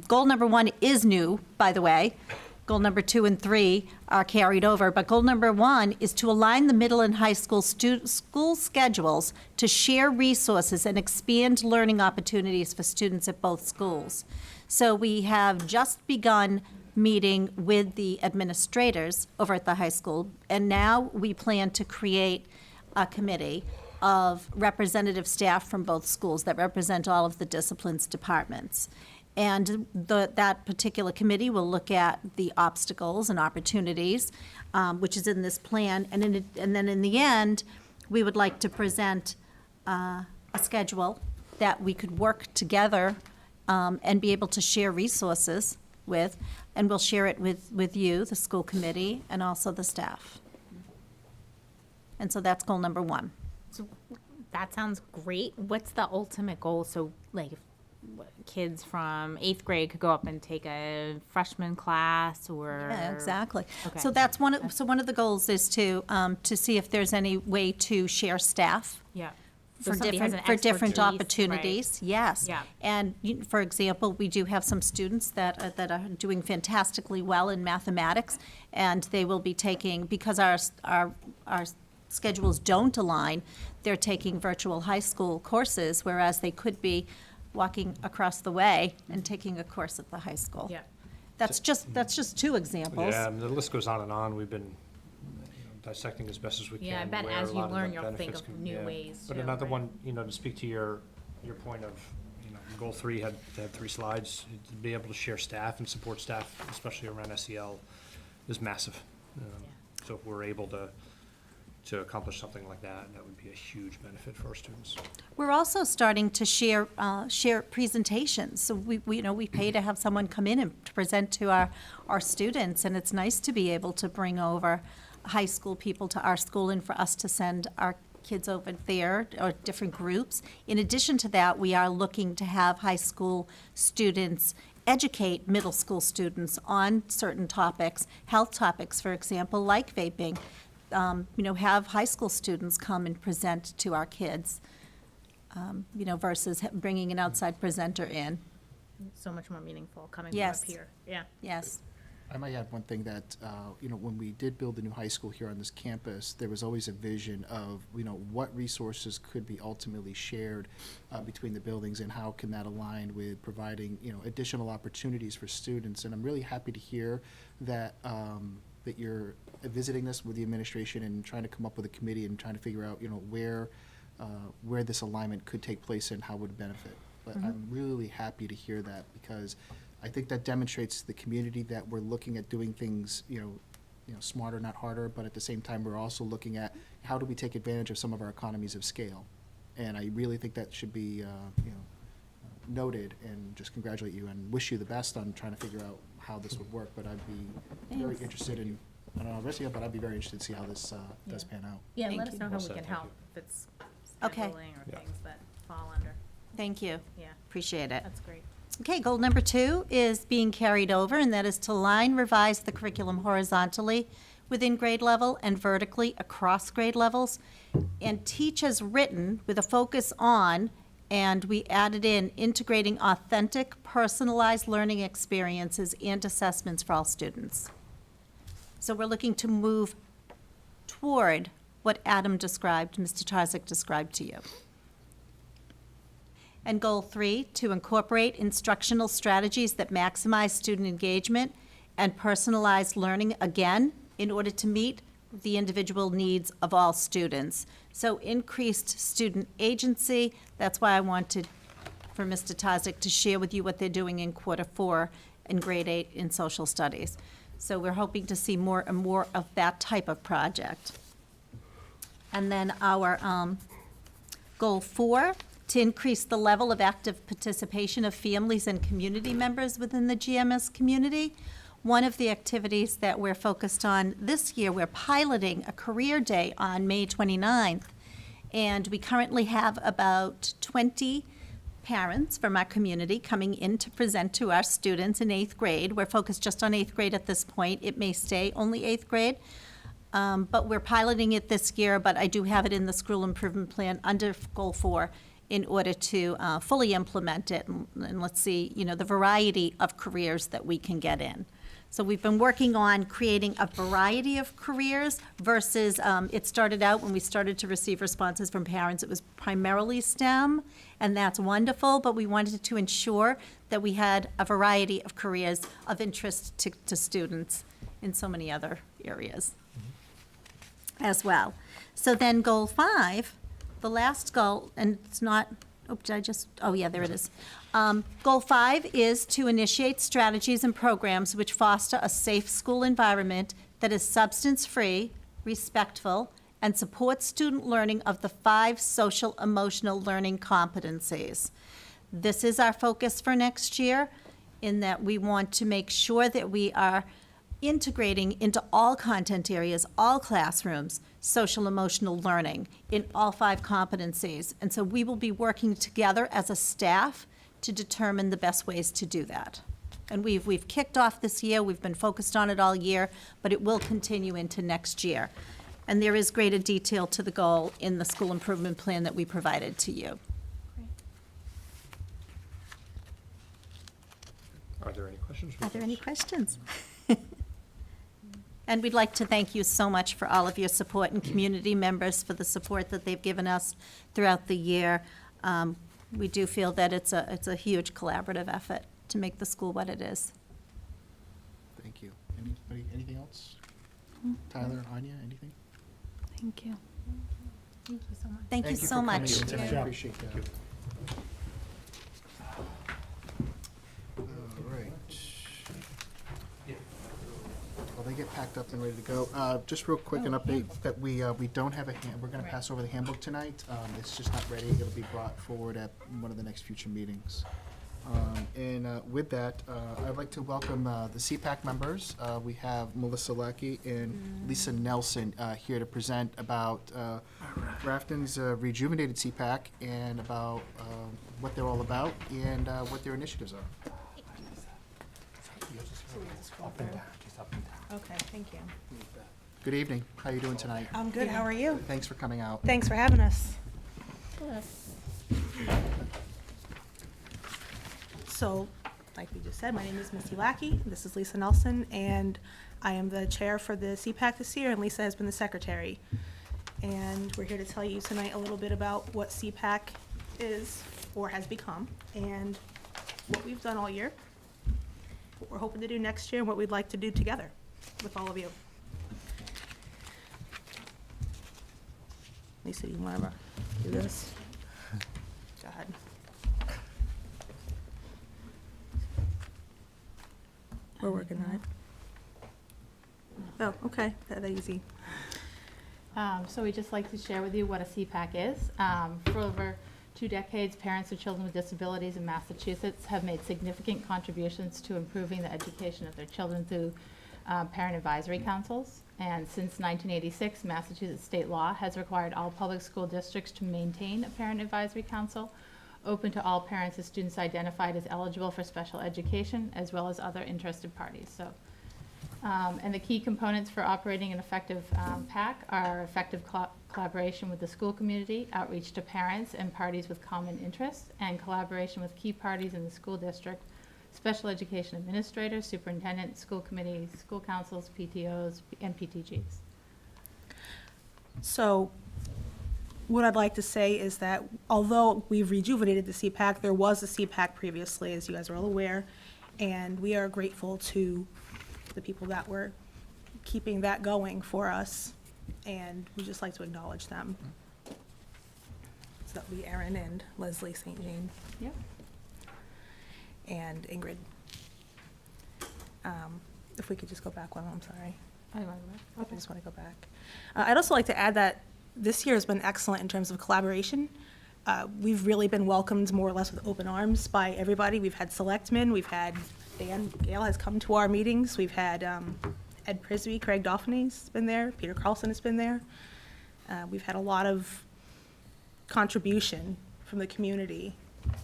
goal number one is new, by the way. Goal number 2 and 3 are carried over, but goal number 1 is to align the middle and high school school schedules to share resources and expand learning opportunities for students at both schools. So we have just begun meeting with the administrators over at the high school, and now we plan to create a committee of representative staff from both schools that represent all of the disciplines departments. And that particular committee will look at the obstacles and opportunities, which is in this plan. And then in the end, we would like to present a schedule that we could work together and be able to share resources with. And we'll share it with you, the school committee, and also the staff. And so that's goal number 1. So that sounds great. What's the ultimate goal? So like, kids from 8th grade could go up and take a freshman class, or Yeah, exactly. Okay. So that's one of the goals is to see if there's any way to share staff. Yeah. So For somebody has different, an for different expertise, opportunities, yes. Yeah. And for example, we do have some students that are doing fantastically well in mathematics, and they will be taking, because our schedules don't align, they're taking virtual high school courses, whereas they could be walking across the way and taking a course at the high school. Yeah. That's just 2 examples. Yeah, and the list goes on and on. We've been dissecting as best as we can. Yeah, I bet where as a you lot of the learn, you'll think benefits of can- new yeah. ways But too, another right? one, to speak to your point of, goal 3 had 3 slides, to be able to share staff and support staff, especially around SEL, is massive. So if we're able to accomplish something like that, that would be a huge benefit for our students. We're also starting to share presentations. So we pay to have someone come in and to present to our students, and it's nice to be able to bring over high school people to our school and for us to send our kids over there, or different groups. In addition to that, we are looking to have high school students educate middle school students on certain topics, health topics, for example, like vaping. Have high school students come and present to our kids, versus bringing an outside presenter in. So much more meaningful coming from Yes. up here. Yeah. Yes. I might add one thing that, when we did build the new high school here on this campus, there was always a vision of, what resources could be ultimately shared between the buildings, and how can that align with providing, additional opportunities for students. And I'm really happy to hear that, that you're visiting this with the administration and trying to come up with a committee and trying to figure out, where this alignment could take place and how it would benefit. But I'm really happy to hear that, because I think that demonstrates to the community that we're looking at doing things, smarter, not harder, but at the same time, we're also looking at how do we take advantage of some of our economies of scale. And I really think that should be, noted, and just congratulate you and wish you the best on trying to figure out how this would work. But I'd be very Thanks. interested in, I don't know, Rissia, but I'd be very interested to see how this does pan out. Yeah, Thank let us you. know how Well we said, can thank help if it's Okay. scheduling or Yeah. things that fall under. Thank you. Yeah, Appreciate it. that's great. Okay, goal number 2 is being carried over, and that is to line revise the curriculum horizontally within grade level and vertically across grade levels, and teach as written with a focus on, and we added in integrating authentic, personalized learning experiences and assessments for all students. So we're looking to move toward what Adam described, Mr. Tarzik described to you. And goal 3, to incorporate instructional strategies that maximize student engagement and personalized learning, again, in order to meet the individual needs of all students. So increased student agency, that's why I wanted for Mr. Tarzik to share with you what they're doing in quarter 4 in grade 8 in social studies. So we're hoping to see more and more of that type of project. And then our goal 4, to increase the level of active participation of families and community members within the GMS community. One of the activities that we're focused on this year, we're piloting a career day on May 29th. And we currently have about 20 parents from our community coming in to present to our students in 8th grade. We're focused just on 8th grade at this point. It may stay only 8th grade, but we're piloting it this year, but I do have it in the school improvement plan under Goal 4 in order to fully implement it. And let's see, the variety of careers that we can get in. So we've been working on creating a variety of careers versus, it started out when we started to receive responses from parents, it was primarily STEM, and that's wonderful, but we wanted to ensure that we had a variety of careers of interest to students in so many other areas as well. So then Goal 5, the last goal, and it's not, there it is. Goal 5 is to initiate strategies and programs which foster a safe school environment that is substance-free, respectful, and supports student learning of the 5 social emotional learning competencies. This is our focus for next year, in that we want to make sure that we are integrating into all content areas, all classrooms, social emotional learning in all 5 competencies. And so we will be working together as a staff to determine the best ways to do that. And we've kicked off this year, we've been focused on it all year, but it will continue into next year. And there is greater detail to the goal in the school improvement plan that we provided to you. Are there any questions? Are there any questions? And we'd like to thank you so much for all of your support, and community members for the support that they've given us throughout the year. We do feel that it's a huge collaborative effort to make the school what it is. Thank you. Anything else? Tyler, Anya, anything? Thank you. Thank you so much. Thank you so much. for coming in tonight. Appreciate that. All right. Well, they get packed up and ready to go. Just real quick, an update that we don't have we're gonna pass over the handbook tonight. It's just not ready. It'll be brought forward at one of the next future meetings. And with that, I'd like to welcome the CPAC members. We have Melissa Lackey and Lisa Nelson here to present about Grafton's rejuvenated CPAC and about what they're all about and what their initiatives are. Okay, thank you. Good evening. How are you doing tonight? I'm good. How are you? Thanks for coming out. Thanks for having us. So, like we just said, my name is Missy Lackey. This is Lisa Nelson, and I am the chair for the CPAC this year, and Lisa has been the secretary. And we're here to tell you tonight a little bit about what CPAC is or has become, and what we've done all year, what we're hoping to do next year, and what we'd like to do together with all of you. Lisa, do you want to do this? Go ahead. We're working on it. Oh, okay, that easy. So we'd just like to share with you what a CPAC is. For over 2 decades, parents of children with disabilities in Massachusetts have made significant contributions to improving the education of their children through parent advisory councils. And since 1986, Massachusetts state law has required all public school districts to maintain a parent advisory council open to all parents of students identified as eligible for special education, as well as other interested parties. So, and the key components for operating an effective PAC are effective collaboration with the school community, outreach to parents and parties with common interests, and collaboration with key parties in the school district, special education administrators, superintendents, school committees, school councils, PTOs, and PTGs. So what I'd like to say is that although we've rejuvenated the CPAC, there was a CPAC previously, as you guys are all aware, and we are grateful to the people that were keeping that going for us, and we just like to acknowledge them. So that would be Erin and Leslie St. Jean. Yep. And Ingrid. If we could just go back one, I'm sorry. I just want to go back. I'd also like to add that this year has been excellent in terms of collaboration. We've really been welcomed more or less with open arms by everybody. We've had selectmen, we've had Dan Gale has come to our meetings, we've had Ed Prisby, Craig Dauphany's been there, Peter Carlson has been there. We've had a lot of contribution from the community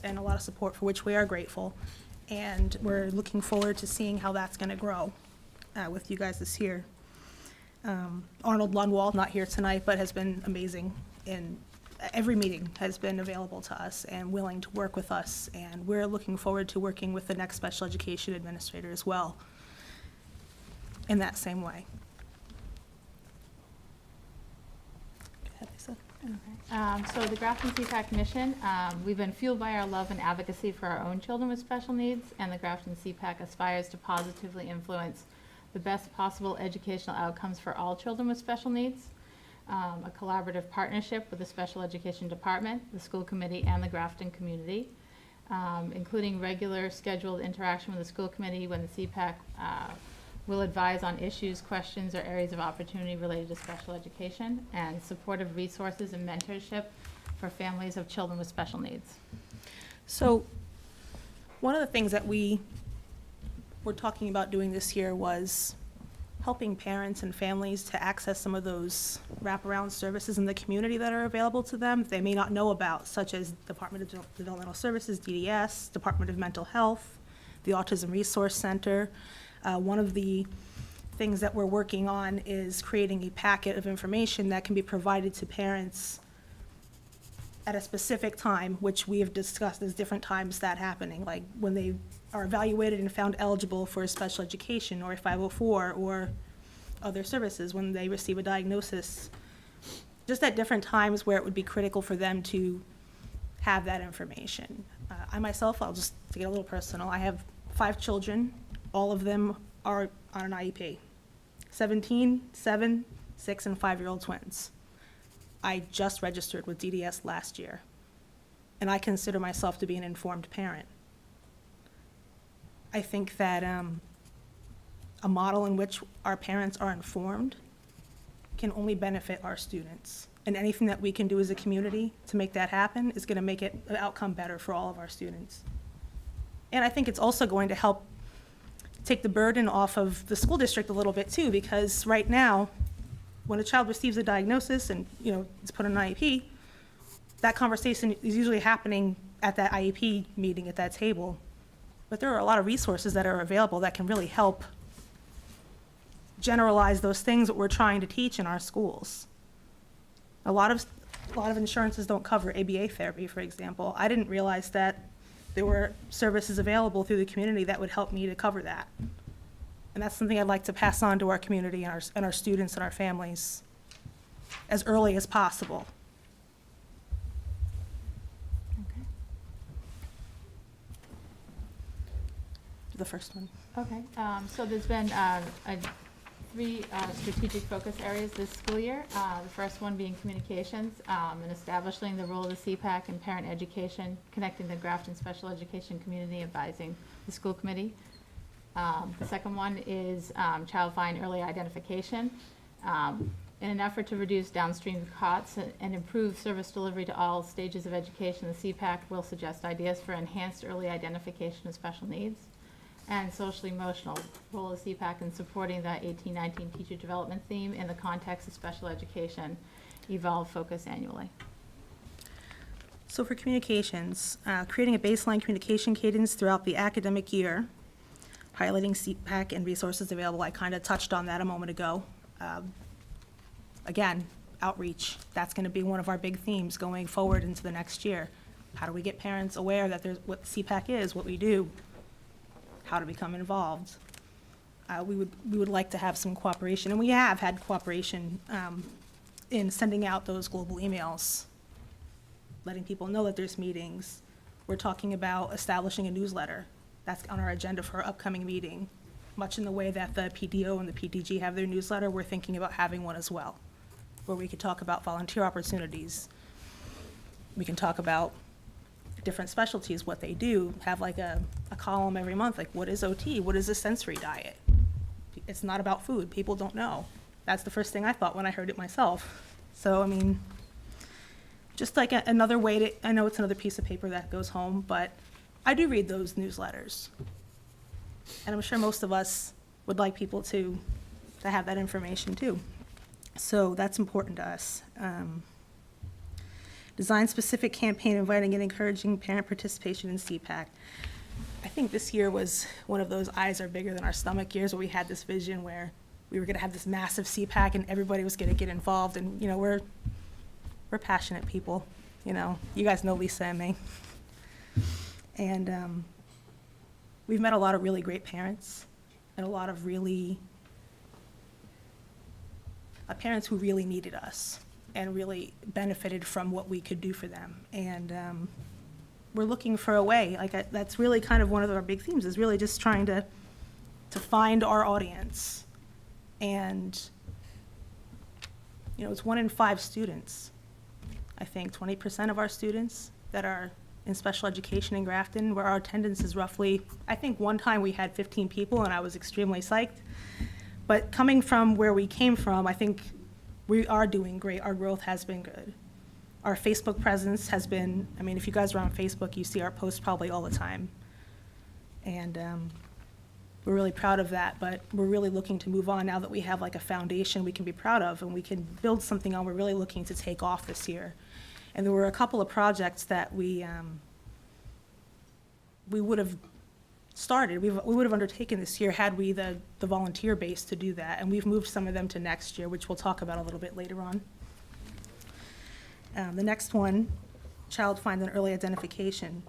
and a lot of support, for which we are grateful. And we're looking forward to seeing how that's going to grow with you guys this year. Arnold Lundwall, not here tonight, but has been amazing, and every meeting has been available to us and willing to work with us, and we're looking forward to working with the next special education administrator as well in that same way. Go ahead, Lisa. So the Grafton CPAC mission, we've been fueled by our love and advocacy for our own children with special needs, and the Grafton CPAC aspires to positively influence the best possible educational outcomes for all children with special needs. A collaborative partnership with the Special Education Department, the school committee, and the Grafton community, including regular scheduled interaction with the school committee when the CPAC will advise on issues, questions, or areas of opportunity related to special education, and supportive resources and mentorship for families of children with special needs. So one of the things that we were talking about doing this year was helping parents and families to access some of those wraparound services in the community that are available to them that they may not know about, such as Department of Developmental Services, DDS, Department of Mental Health, the Autism Resource Center. One of the things that we're working on is creating a packet of information that can be provided to parents at a specific time, which we have discussed as different times that happening, like when they are evaluated and found eligible for a special education or a 504 or other services, when they receive a diagnosis, just at different times where it would be critical for them to have that information. I myself, to get a little personal, I have 5 children. All of them are on an IEP. 17, 7, 6, and 5-year-old twins. I just registered with DDS last year, and I consider myself to be an informed parent. I think that a model in which our parents are informed can only benefit our students, and anything that we can do as a community to make that happen is going to make an outcome better for all of our students. And I think it's also going to help take the burden off of the school district a little bit too, because right now, when a child receives a diagnosis and, is put on an IEP, that conversation is usually happening at that IEP meeting, at that table. But there are a lot of resources that are available that can really help generalize those things that we're trying to teach in our schools. A lot of insurances don't cover ABA therapy, for example. I didn't realize that there were services available through the community that would help me to cover that. And that's something I'd like to pass on to our community and our students and our families as early as possible. The first one. Okay, so there's been 3 strategic focus areas this school year. The first one being communications and establishing the role of the CPAC in parent education, connecting the Grafton special education community, advising the school committee. The second one is child find early identification. In an effort to reduce downstream costs and improve service delivery to all stages of education, the CPAC will suggest ideas for enhanced early identification of special needs. And socially emotional role of CPAC in supporting the 1819 teacher development theme in the context of special education, Evolve Focus annually. So for communications, creating a baseline communication cadence throughout the academic year, highlighting CPAC and resources available. I kind of touched on that a moment ago. Again, outreach, that's going to be one of our big themes going forward into the next year. How do we get parents aware that there's what CPAC is, what we do, how to become involved? We would like to have some cooperation, and we have had cooperation in sending out those global emails, letting people know that there's meetings. We're talking about establishing a newsletter. That's on our agenda for our upcoming meeting. Much in the way that the PDO and the PDG have their newsletter, we're thinking about having one as well, where we could talk about volunteer opportunities. We can talk about different specialties, what they do, have like a column every month, like what is OT, what is a sensory diet? It's not about food, people don't know. That's the first thing I thought when I heard it myself. So, I mean, just like another way to, I know it's another piece of paper that goes home, but I do read those newsletters. And I'm sure most of us would like people to have that information too. So that's important to us. Design specific campaign inviting and encouraging parent participation in CPAC. I think this year was one of those eyes are bigger than our stomach years where we had this vision where we were gonna have this massive CPAC and everybody was gonna get involved, and, you know, we're passionate people, you know. You guys know Lisa and me. And we've met a lot of really great parents and a lot of really parents who really needed us and really benefited from what we could do for them. And we're looking for a way, like that's really kind of one of our big themes, is really just trying to find our audience. And, you know, it's 1 in 5 students. I think 20% of our students that are in special education in Grafton, where our attendance is roughly, I think one time we had 15 people and I was extremely psyched. But coming from where we came from, I think we are doing great. Our growth has been good. Our Facebook presence has been, I mean, if you guys are on Facebook, you see our posts probably all the time. And we're really proud of that, but we're really looking to move on now that we have like a foundation we can be proud of and we can build something on. We're really looking to take off this year. And there were a couple of projects that we would have started, we would have undertaken this year had we the volunteer base to do that. And we've moved some of them to next year, which we'll talk about a little bit later on. The next one, child find and early identification.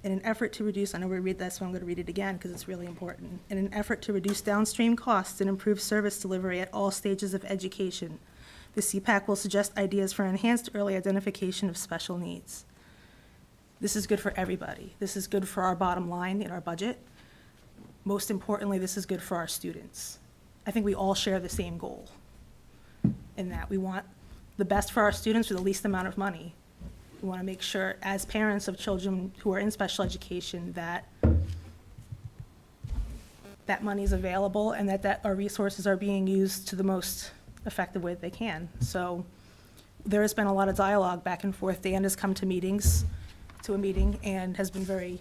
In an effort to reduce, I know we read this, so I'm going to read it again because it's really important. In an effort to reduce downstream costs and improve service delivery at all stages of education, the CPAC will suggest ideas for enhanced early identification of special needs. This is good for everybody. This is good for our bottom line in our budget. Most importantly, this is good for our students. I think we all share the same goal in that we want the best for our students for the least amount of money. We want to make sure, as parents of children who are in special education, that that money is available and that our resources are being used to the most effective way that they can. So there has been a lot of dialogue back and forth. Dan has come to a meeting and has been very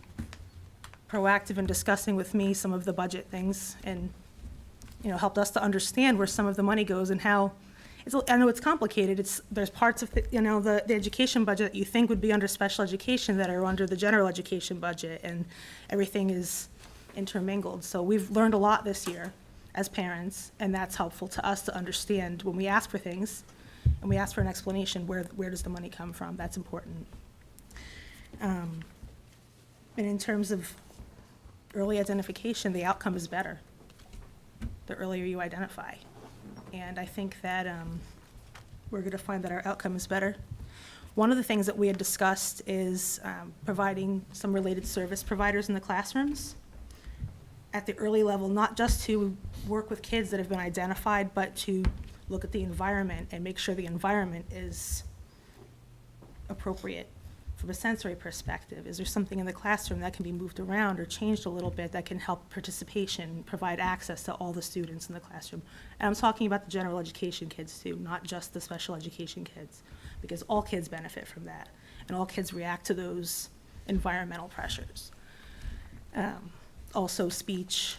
proactive in discussing with me some of the budget things and, you know, helped us to understand where some of the money goes and how. I know it's complicated. There's parts of the education budget that you think would be under special education that are under the general education budget, and everything is intermingled. So we've learned a lot this year as parents, and that's helpful to us to understand when we ask for things and we ask for an explanation, where does the money come from? That's important. And in terms of early identification, the outcome is better the earlier you identify. And I think that we're going to find that our outcome is better. One of the things that we had discussed is providing some related service providers in the classrooms at the early level, not just to work with kids that have been identified, but to look at the environment and make sure the environment is appropriate from a sensory perspective. Is there something in the classroom that can be moved around or changed a little bit that can help participation, provide access to all the students in the classroom? And I'm talking about the general education kids too, not just the special education kids, because all kids benefit from that, and all kids react to those environmental pressures. Also speech,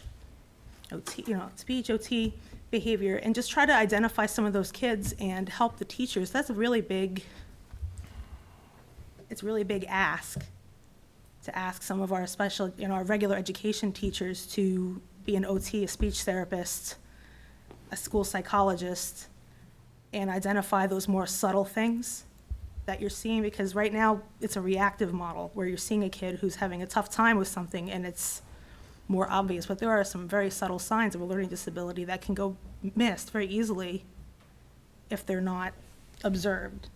OT behavior, and just try to identify some of those kids and help the teachers. That's a really big ask, to ask some of our special, our regular education teachers to be an OT, a speech therapist, a school psychologist, and identify those more subtle things that you're seeing, because right now it's a reactive model where you're seeing a kid who's having a tough time with something and it's more obvious, but there are some very subtle signs of a learning disability that can go missed very easily if they're not observed.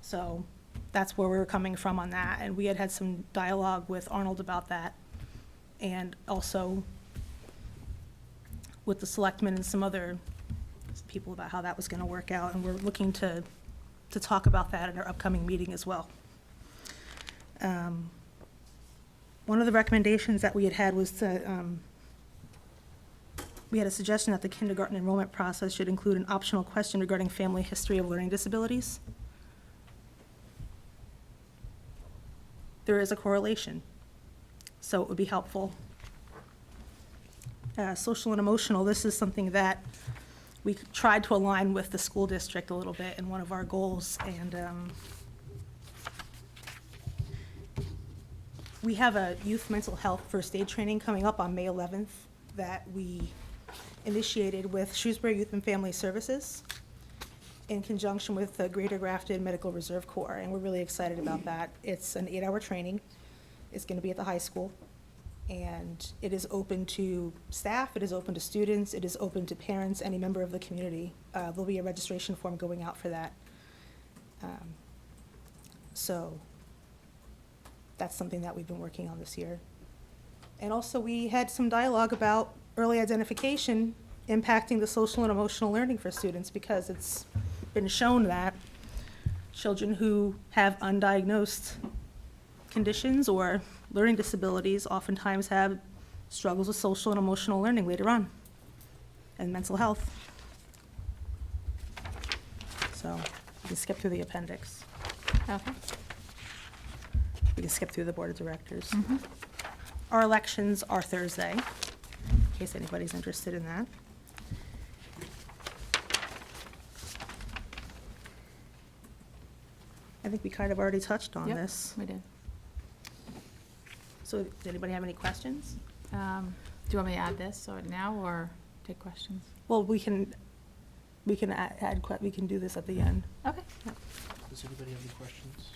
So that's where we're coming from on that, and we had some dialogue with Arnold about that, and also with the selectmen and some other people about how that was going to work out, and we're looking to talk about that in our upcoming meeting as well. One of the recommendations that we had was to, we had a suggestion that the kindergarten enrollment process should include an optional question regarding family history of learning disabilities. There is a correlation, so it would be helpful. Social and emotional, this is something that we tried to align with the school district a little bit in one of our goals, and We have a youth mental health first aid training coming up on May 11th that we initiated with Shrewsbury Youth and Family Services in conjunction with the Greater Grafton Medical Reserve Corps, and we're really excited about that. It's an 8-hour training. It's going to be at the high school, and it is open to staff, it is open to students, it is open to parents, any member of the community. There'll be a registration form going out for that. So that's something that we've been working on this year. And also, we had some dialogue about early identification impacting the social and emotional learning for students, because it's been shown that children who have undiagnosed conditions or learning disabilities oftentimes have struggles with social and emotional learning later on, and mental health. So we can skip through the appendix. Okay. We can skip through the board of directors. Our elections are Thursday, in case anybody's interested in that. I think we kind of already touched on this. We did. So does anybody have any questions? Do you want me to add this or now or take questions? Well, we can add, we can do this at the end. Okay. Does anybody have any questions?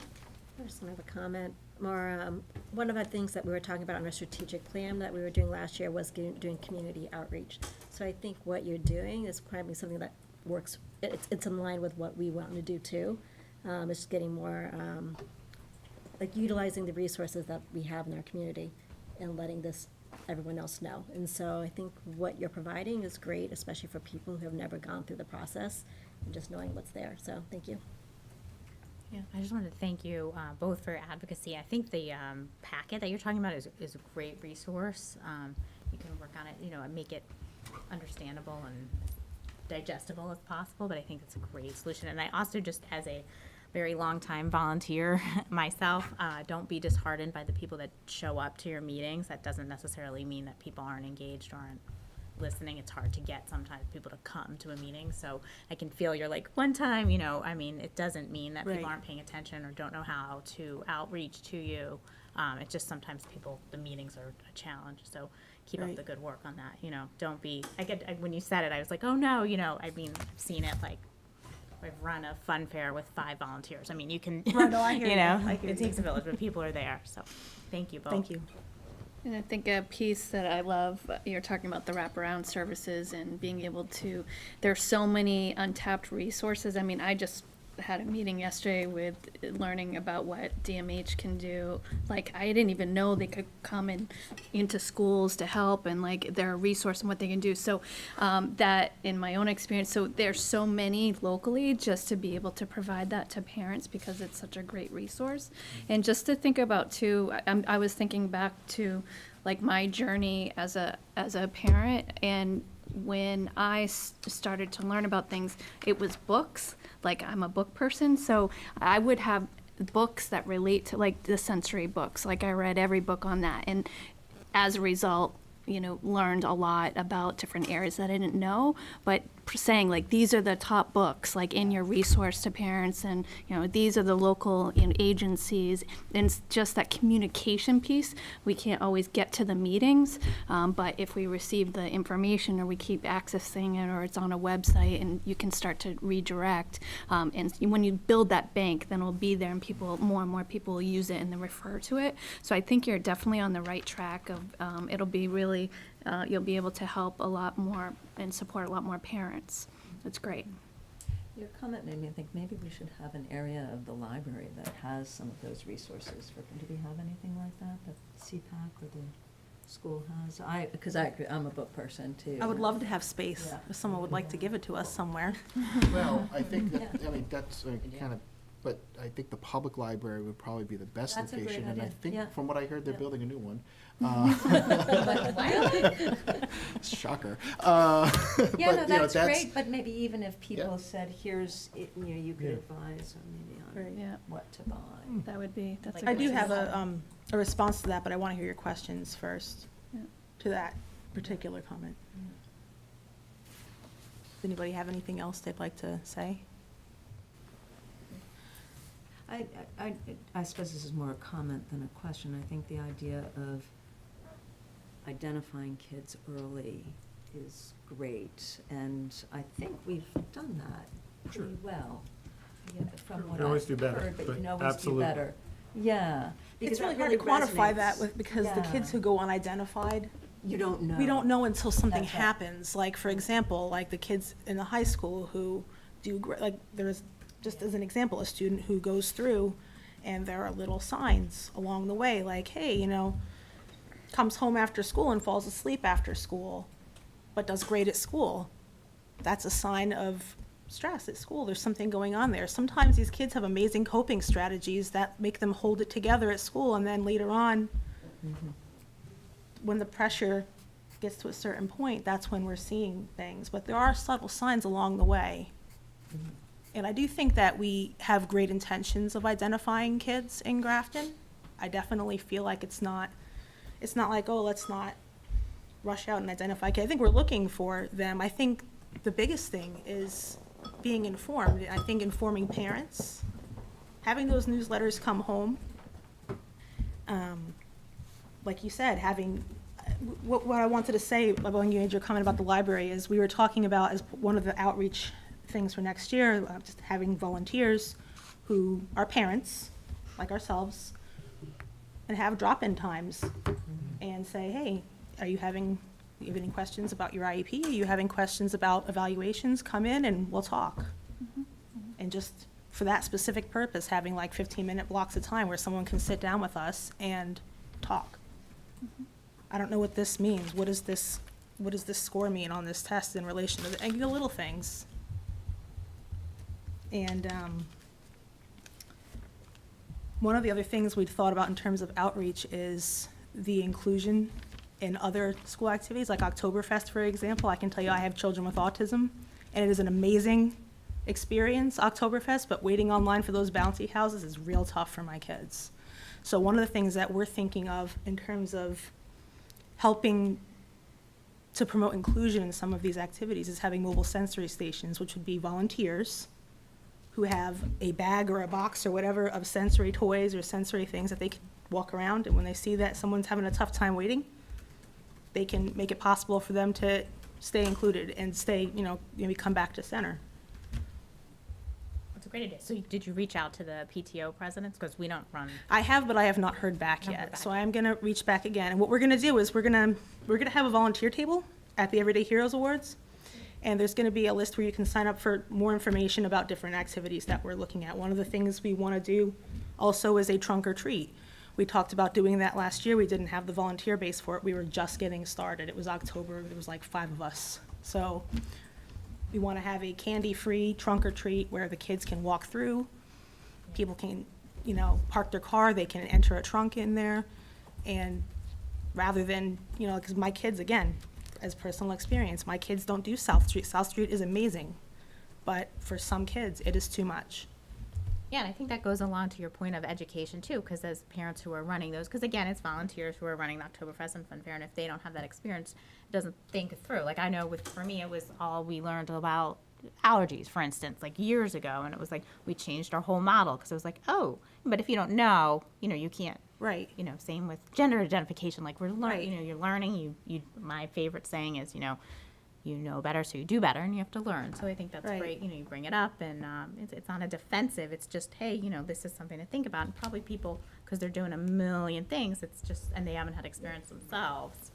I just have a comment. More, one of the things that we were talking about in our strategic plan that we were doing last year was doing community outreach. So I think what you're doing is probably something that works, it's in line with what we want to do too. It's just getting more, like utilizing the resources that we have in our community and letting everyone else know. And so I think what you're providing is great, especially for people who have never gone through the process and just knowing what's there. So thank you. Yeah, I just wanted to thank you both for your advocacy. I think the packet that you're talking about is a great resource. You can work on it, and make it understandable and digestible as possible, but I think it's a great solution. And I also, just as a very long time volunteer myself, don't be disheartened by the people that show up to your meetings. That doesn't necessarily mean that people aren't engaged or aren't listening. It's hard to get sometimes people to come to a meeting, so I can feel you're like, one time, it doesn't mean that people Right. aren't paying attention or don't know how to outreach to you. It's just sometimes the meetings are a challenge, so keep up Right. the good work on that. Don't be, when you said it, I was like, oh no, I've seen it, like, I've run a fun fair with 5 volunteers. You can, Right, no, I hear you. I hear it you. takes a village, but people are there, so thank you both. Thank you. And I think a piece that I love, you're talking about the wraparound services and being able to, there's so many untapped resources. I just had a meeting yesterday with learning about what DMH can do. Like, I didn't even know they could come into schools to help, and like they're a resource and what they can do. So that, in my own experience, so there's so many locally, just to be able to provide that to parents because it's such a great resource. And just to think about too, I was thinking back to like my journey as a parent, and when I started to learn about things, it was books. Like, I'm a book person, so I would have books that relate to like the sensory books. Like, I read every book on that, and as a result, learned a lot about different areas that I didn't know, but saying like, these are the top books, like in your resource to parents, and these are the local agencies, and it's just that communication piece. We can't always get to the meetings, but if we receive the information or we keep accessing it, or it's on a website and you can start to redirect, and when you build that bank, then it'll be there, and more and more people will use it and then refer to it. So I think you're definitely on the right track of, it'll be really, you'll be able to help a lot more and support a lot more parents. That's great. Your comment made me think maybe we should have an area of the library that has some of those resources. Do we have anything like that CPAC or the school has? Because I agree, I'm a book person too. I would love to have space Yeah. if someone would like to give it to us somewhere. Well, I think that, that's kind of, but I think the public library would probably be the best That's a great location. And I idea. think, Yeah. from what I heard, they're building a new one. Shocker. Yeah, But, no, that's great, but maybe even if people said, here's, you could advise maybe on Yeah. what to buy. That would be, that's a I great do have idea. a response to that, but I want to hear your questions first Yeah. to that particular comment. Does anybody have anything else they'd like to say? I suppose this is more a comment than a question. I think the idea of identifying kids early is great, and I think we've done that pretty well. Yeah, from what We always I've do better, heard, but but you can always do absolutely. better. Yeah. It's because really that hard to quantify resonates. that because the kids who go unidentified, You don't know. we don't know until something That's right. happens. Like, for example, like the kids in the high school who do, like, there's, just as an example, a student who goes through and there are little signs along the way, like, hey, you know, comes home after school and falls asleep after school, but does great at school. That's a sign of stress at school. There's something going on there. Sometimes these kids have amazing coping strategies that make them hold it together at school, and then later on, when the pressure gets to a certain point, that's when we're seeing things. But there are subtle signs along the way. And I do think that we have great intentions of identifying kids in Grafton. I definitely feel like it's not like, oh, let's not rush out and identify kids. I think we're looking for them. I think the biggest thing is being informed. I think informing parents, having those newsletters come home, like you said, having, what I wanted to say when you made your comment about the library is we were talking about as one of the outreach things for next year, just having volunteers who are parents, like ourselves, and have drop-in times and say, hey, you have any questions about your IEP? Are you having questions about evaluations? Come in and we'll talk. And just for that specific purpose, having like 15-minute blocks of time where someone can sit down with us and talk. I don't know what this means. What does this score mean on this test in relation to the little things? And one of the other things we've thought about in terms of outreach is the inclusion in other school activities, like Oktoberfest, for example. I can tell you I have children with autism, and it is an amazing experience, Oktoberfest, but waiting online for those bouncy houses is real tough for my kids. So one of the things that we're thinking of in terms of helping to promote inclusion in some of these activities is having mobile sensory stations, which would be volunteers who have a bag or a box or whatever of sensory toys or sensory things that they can walk around, and when they see that someone's having a tough time waiting, they can make it possible for them to stay included and stay, maybe come back to center. That's a great idea. So did you reach out to the PTO presidents? Because we don't run. I have, but I have not heard back yet. So I'm gonna reach back again. And what we're gonna do is we're gonna have a volunteer table at the Everyday Heroes Awards. And there's gonna be a list where you can sign up for more information about different activities that we're looking at. One of the things we wanna do also is a trunk or treat. We talked about doing that last year. We didn't have the volunteer base for it. We were just getting started. It was October. There was like 5 of us. So we want to have a candy-free trunk or treat where the kids can walk through. People can, park their car. They can enter a trunk in there. And rather than, because my kids, again, as personal experience, my kids don't do South Street. South Street is amazing. But for some kids, it is too much. Yeah, and I think that goes along to your point of education too, because as parents who are running those, because again, it's volunteers who are running the Oktoberfest and Fun Fair, and if they don't have that experience, it doesn't think it through. Like I know for me, it was all we learned about allergies, for instance, like years ago, and it was like we changed our whole model because it was like, oh, but if you don't know, you can't. Right. Same with gender identification. Like we're Right. learning, you're learning. My favorite saying is, you know better, so you do better, and you have to learn. So I think that's Right. great. You bring it up, and it's not a defensive. It's just, hey, this is something to think about. And probably people, because they're doing a million things, it's just, and they haven't had experience themselves,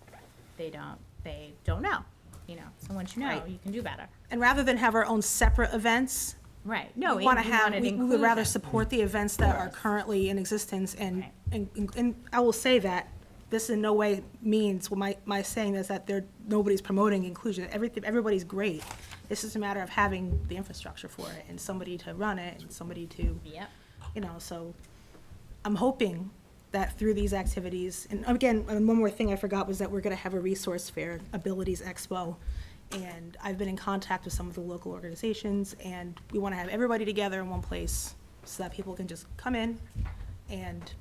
they don't know. So once you know, Right. you can do better. And rather than have our own separate events, Right. No, we want to you have, wanted we would rather inclusion. support the events that are currently in existence. And I will say that this in no way means, my saying is that nobody's promoting inclusion. Everybody's great. It's just a matter of having the infrastructure for it and somebody to run it and somebody to, Yep. so I'm hoping that through these activities, and again, one more thing I forgot was that we're gonna have a resource fair, Abilities Expo. And I've been in contact with some of the local organizations, and we want to have everybody together in one place so that people can just come in and,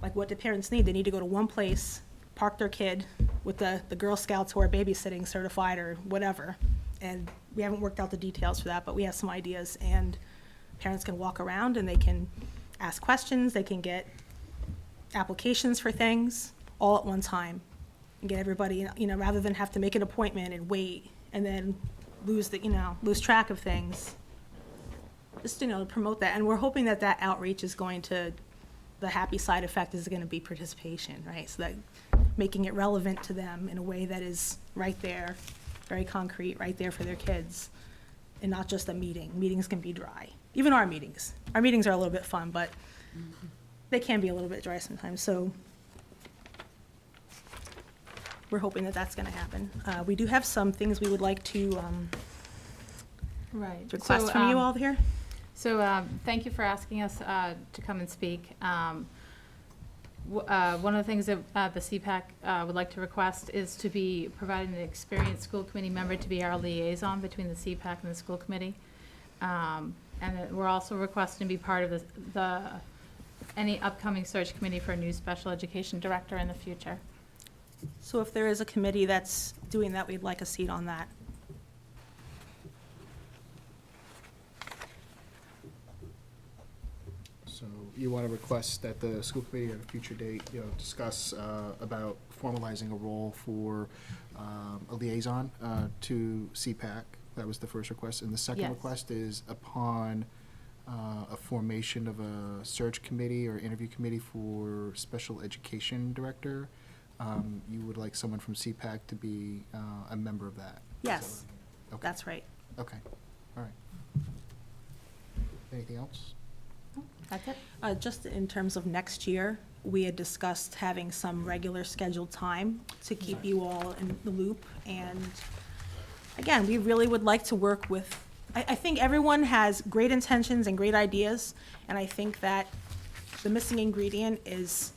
like, what do parents need? They need to go to one place, park their kid with the Girl Scouts who are babysitting certified or whatever. And we haven't worked out the details for that, but we have some ideas. And Parents can walk around and they can ask questions, they can get applications for things all at one time and get everybody, rather than have to make an appointment and wait and then lose track of things. Just, promote that. And we're hoping that that outreach is going to, the happy side effect is going to be participation, right? So that making it relevant to them in a way that is right there, very concrete, right there for their kids, and not just a meeting. Meetings can be dry. Even our meetings. Our meetings are a little bit fun, but they can be a little bit dry sometimes. So we're hoping that that's going to happen. We do have some things we would like to request from you all here. So thank you for asking us to come and speak. One of the things that the CPAC would like to request is to be providing an experienced school committee member to be our liaison between the CPAC and the school committee. And that we're also requesting to be part of any upcoming search committee for a new special education director in the future. So if there is a committee that's doing that, we'd like a seat on that. So you want to request that the school committee at a future date, discuss about formalizing a role for a liaison to CPAC. That was the first request. And the second Yes. request is upon a formation of a search committee or interview committee for special education director, you would like someone from CPAC to be a member of that? Yes, Okay. that's right. Okay, all right. Anything else? That's it. Just in terms of next year, we had discussed having some regular scheduled time to keep you all in the loop. And again, we really would like to work with, I think everyone has great intentions and great ideas. And I think that the missing ingredient is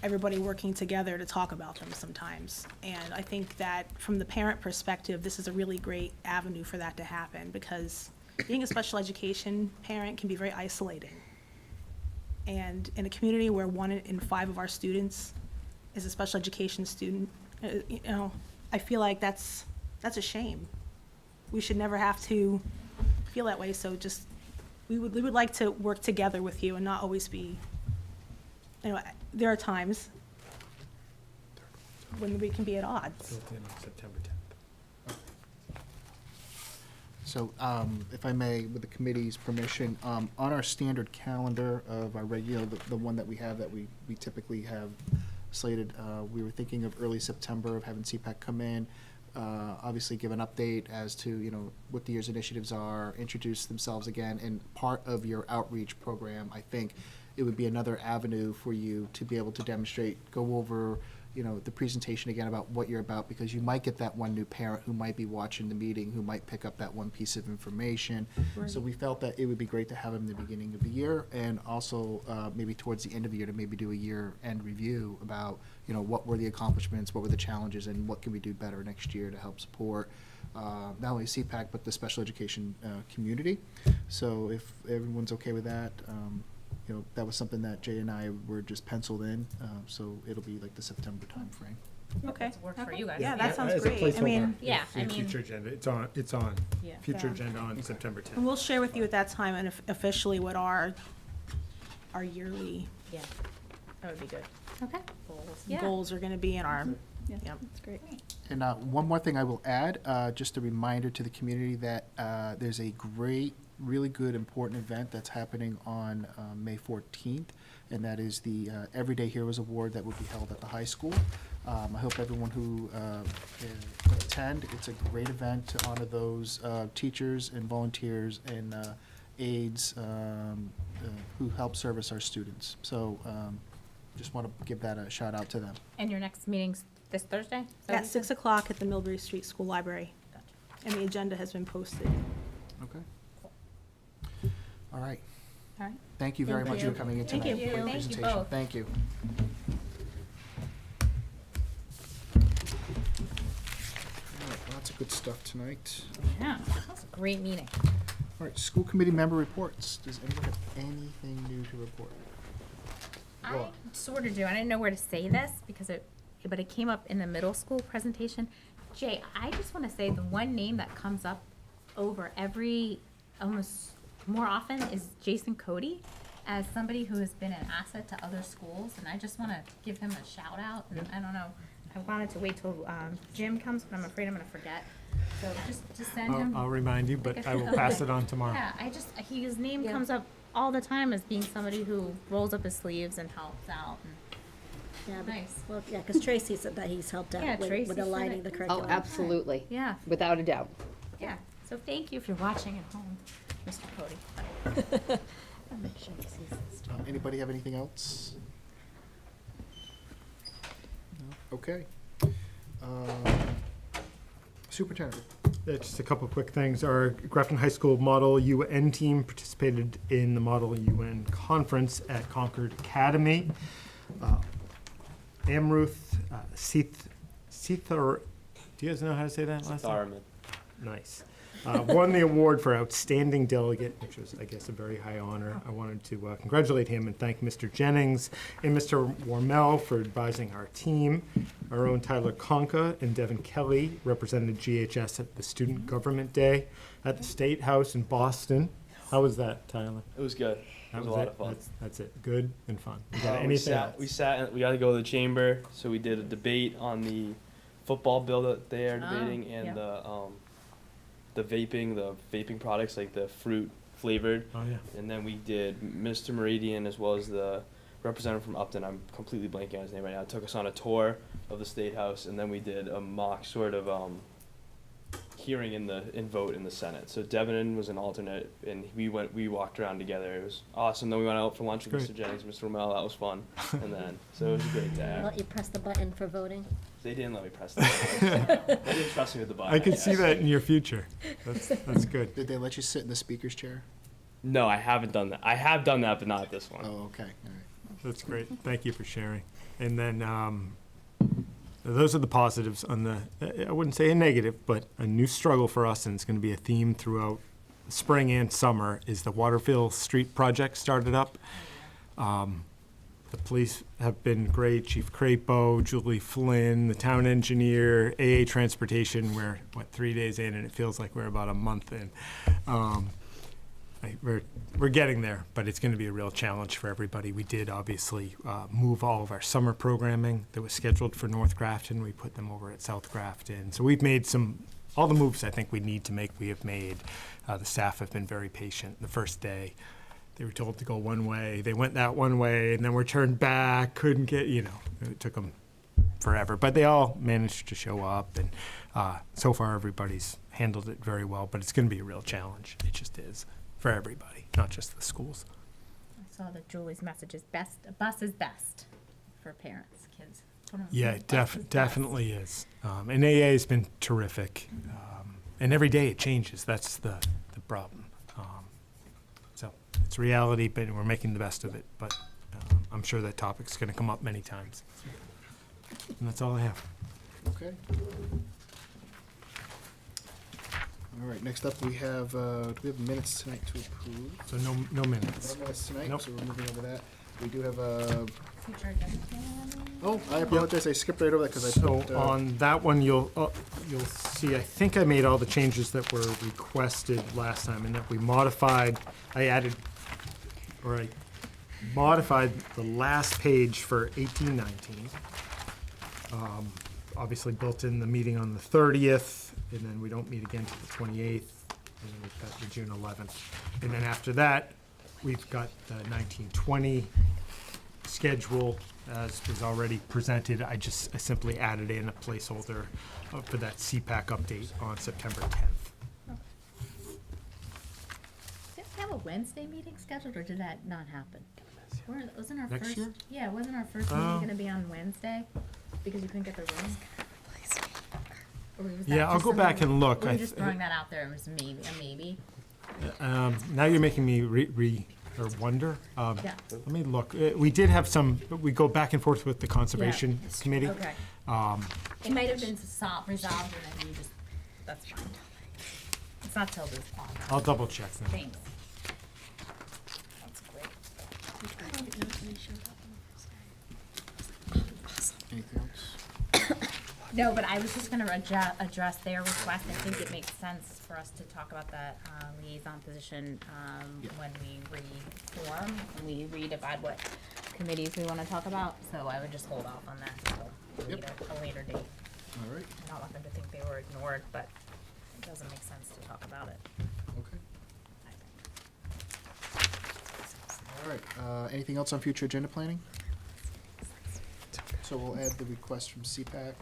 everybody working together to talk about them sometimes. And I think that from the parent perspective, this is a really great avenue for that to happen, because being a special education parent can be very isolating. And in a community where 1 in 5 of our students is a special education student, I feel like that's a shame. We should never have to feel that way. So just, we would like to work together with you and not always be, there are times when we can be at odds. Built in on September 10th. So, if I may, with the committee's permission, on our standard calendar of our regular, the one that we have that we typically have slated, we were thinking of early September of having CPAC come in, obviously give an update as to, what the year's initiatives are, introduce themselves again, and part of your outreach program, I think it would be another avenue for you to be able to demonstrate, go over, the presentation again about what you're about, because you might get that one new parent who might be watching the meeting, who might pick up that one piece of information. So we felt that it would be great to have them in the beginning of the year, and also maybe towards the end of the year to maybe do a year-end review about, what were the accomplishments, what were the challenges, and what can we do better next year to help support not only CPAC, but the special education community. So if everyone's okay with that, that was something that Jay and I were just penciled in, so it'll be like the September timeframe. Okay. Work for you guys. Yeah, that sounds As a great. I mean, placeholder, Yeah, for I the mean- future agenda, it's on, Yeah. future Yeah. agenda on September 10th. and we'll share with you at that time and officially what our yearly Yeah, that would be good. Okay. goals are gonna be in our, Yeah, Yep. that's great. And one more thing I will add, just a reminder to the community that there's a great, really good, important event that's happening on May 14th, and that is the Everyday Heroes Award that will be held at the high school. I hope everyone who can attend. It's a great event to honor those teachers and volunteers and aides who help service our students. So just want to give that a shout out to them. And your next meeting's this Thursday? Is that what at you said? 6 o'clock at the Millbury Street School Library. And the agenda has been posted. Okay. All right. All right. Thank you very Thank much you. for coming in Thank tonight you. for your Thank you presentation. both. Thank you. All right, lots of good stuff tonight. Yeah, that was a great meeting. All right, school committee member reports. Does anyone have anything new to report? I sort of do. I didn't know where to say this but it came up in the middle school presentation. Jay, I just want to say the one name that comes up over almost more often is Jason Cody, as somebody who has been an asset to other schools, and I just want to give him a shout out. And I don't know, I wanted to wait till Jim comes, but I'm afraid I'm going to forget. So just send him. I'll remind you, but I will pass it on tomorrow. Yeah, his name comes up all the time as being somebody who rolls up his sleeves and helps out. And Yeah, but- nice. Well, yeah, because Tracy said that he's helped Yeah, out with, Tracy with said aligning it. the Oh, curriculum. absolutely. Yeah, Without a doubt. yeah. So thank you if you're watching at home, Mr. Cody. I'll make sure he sees this. Anybody have anything else? No? Okay. Superintendent. Just a couple of quick things. Our Grafton High School Model UN team participated in the Model UN conference at Concord Academy. Amruth Seethar, do you guys know how to say that last name? Nice. Won the award for Outstanding Delegate, which was, I guess, a very high honor. I wanted to congratulate him and thank Mr. Jennings and Mr. Warmel for advising our team. Our own Tyler Conca and Devin Kelly represented GHS at the Student Government Day at the State House in Boston. How was that, Tyler? It was good. It was a lot of fun. That's it. Good and fun. You got We anything sat. else? We got to go to the chamber, so we did a debate on the football bill that they are Oh, debating and yeah. the vaping products like the fruit flavored. Oh, yeah. And then we did Mr. Meridian as well as the representative from Upton. I'm completely blanking on his name right now. Took us on a tour of the State House, and then we did a mock sort of hearing and vote in the Senate. So Devin was an alternate, and we walked around together. It was awesome. Then we went out for lunch with Great. Mr. Jennings, Mr. Romel. That was fun. And then so it was a great day. Let you press the button for voting. They didn't let me press the button. They didn't trust me with the button. I can see guess. that in your future. That's good. Did they let you sit in the speaker's chair? No, I haven't done that. I have done that, but not this one. Oh, okay. All right. That's great. Thank you for sharing. And then those are the positives on the, I wouldn't say a negative, but a new struggle for us, and it's going to be a theme throughout spring and summer, is the Waterville Street project started up. The police have been great, Chief Crapo, Julie Flynn, the town engineer, AA Transportation. We're, 3 days in, and it feels like we're about a month in. We're getting there, but it's going to be a real challenge for everybody. We did obviously move all of our summer programming that was scheduled for North Grafton. We put them over at South Grafton. So we've made all the moves I think we need to make, we have made. The staff have been very patient. The first day, they were told to go one way. They went that one way, and then were turned back, couldn't get, it took them forever. But they all managed to show up, and so far everybody's handled it very well. But it's going to be a real challenge. It just is. For everybody, not just the schools. I saw that Julie's message is best. A bus is best for parents, kids. Yeah, it definitely is. And AA has been terrific. And every day it changes. That's the problem. So it's reality, but we're making the best of it. But I'm sure that topic's going to come up many times. And that's all I have. Okay. All right, next up we have, do we have minutes tonight to approve? So no minutes. No minutes tonight, Nope. so we're moving over that. We do have a, Future agenda. oh, I apologize, I skipped right over that because I So put, on that one, you'll see, I think I made all the changes that were requested last time, and that we modified, I modified the last page for 18-19. Obviously built in the meeting on the 30th, and then we don't meet again till the 28th, and then we've got the June 11th. And then after that, we've got the 1920 schedule as was already presented. I simply added in a placeholder for that CPAC update on September 10th. Did we have a Wednesday meeting scheduled, or did that not happen? Wasn't our Next first? year? Yeah, wasn't our first meeting going to be on Wednesday because you couldn't get the room? Or was that Yeah, I'll just go back and look. We I were just th- throwing that out there. It was maybe. Now you're making me wonder. Yeah. Let me look. We did have some, we go back and forth with the Conservation Committee. Okay. It might have been resolved, and then you just. That's fine. It's not till this on. I'll double check them. Thanks. That's great. anything else? No, but I was just gonna address their request. I think it makes sense for us to talk about that liaison position when we reform, and we redivide what committees we wanna talk about. So I would just hold off on that until a later date. All right, I don't want them to think they were ignored, but it doesn't make sense to talk about it. okay. All right, anything else on future agenda planning? So we'll add the request from CPAC.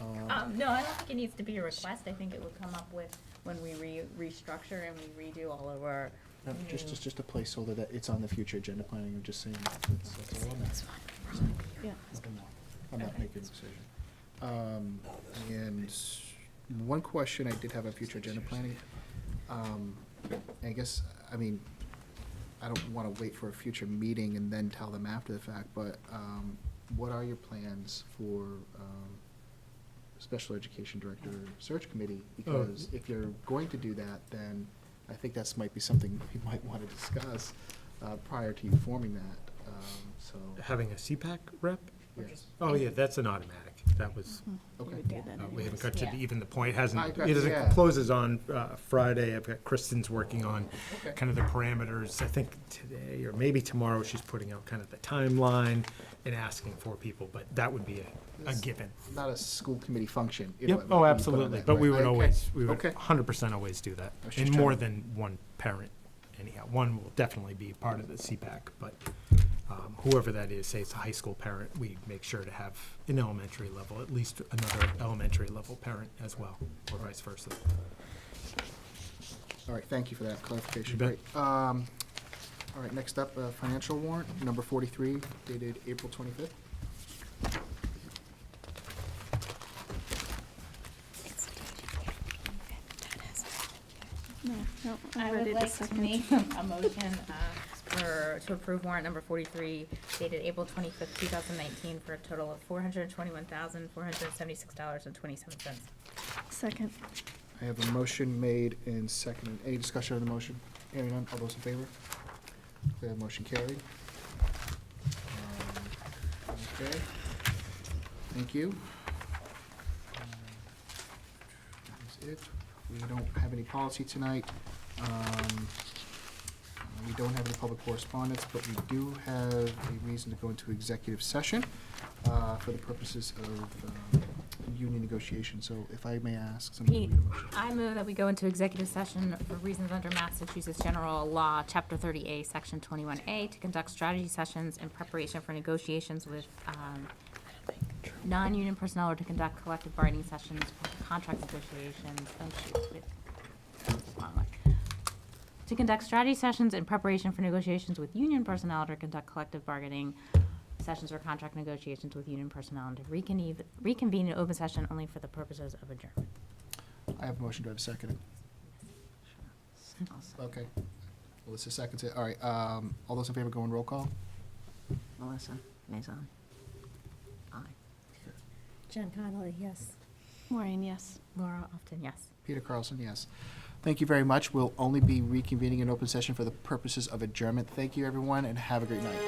No, I don't think it needs to be a request. I think it would come up with when we restructure and we redo all of our. No, just a placeholder that it's on the future agenda planning, I'm just saying, that's all on there. Yeah. Nothing more. I'm not making a decision. And one question I did have on future agenda planning, I guess, I mean, I don't wanna wait for a future meeting and then tell them after the fact, but, what are your plans for, Special Education Director Search Committee? Because if you're going to do that, then I think that's might be something we might wanna discuss, prior to you forming that, so. Having a CPAC rep? Yes. Oh, yeah, that's an automatic. That was, Okay. we haven't got to Yeah. even the point, I got- it doesn't, yeah. closes on Friday. I've got Kristen's working on Okay. kind of the parameters. I think today or maybe tomorrow, she's putting out kind of the timeline and asking for people, but that would be a given. Not a school committee function. you Yep, know, oh, you put on absolutely, that, but right. we would Okay. always, we would Okay. 100% always do that. I was just And trying more to- than one parent anyhow. One will definitely be part of the CPAC, but whoever that is, say it's a high school parent, we make sure to have an elementary level, at least another elementary level parent as well, or vice versa. All right, thank you for that clarification. You bet. Great. All right, next up, financial warrant, number 43, dated April 25th. No, I would like to make a motion to approve warrant number 43 dated April 25th, 2019 for a total of $421,476.27. Second. I have a motion made and seconded. Any discussion on the motion? Hearing none, all those in favor? Declare the motion carried. Okay, thank you. That is it. We don't have any policy tonight. We don't have any public correspondence, but we do have a reason to go into executive session for the purposes of union negotiations. So if I may ask somebody. Pete, I move that we go into executive session for reasons under Massachusetts General Law, Chapter 30A, Section 21A, to conduct strategy sessions in preparation for negotiations with non-union personnel or to conduct collective bargaining sessions, contract negotiations, wrong one. To conduct strategy sessions in preparation for negotiations with union personnel or to conduct collective bargaining sessions or contract negotiations with union personnel and to reconvene in open session only for the purposes of adjournment. I have a motion. Do I have a second? Okay. Melissa seconds it. All right, all those in favor go in roll call? Melissa Maison. Aye. Jen Connolly, yes. Maureen, yes. Laura Often, yes. Peter Carlson, yes. Thank you very much. We'll only be reconvening in open session for the purposes of adjournment. Thank you, everyone, and have a great night.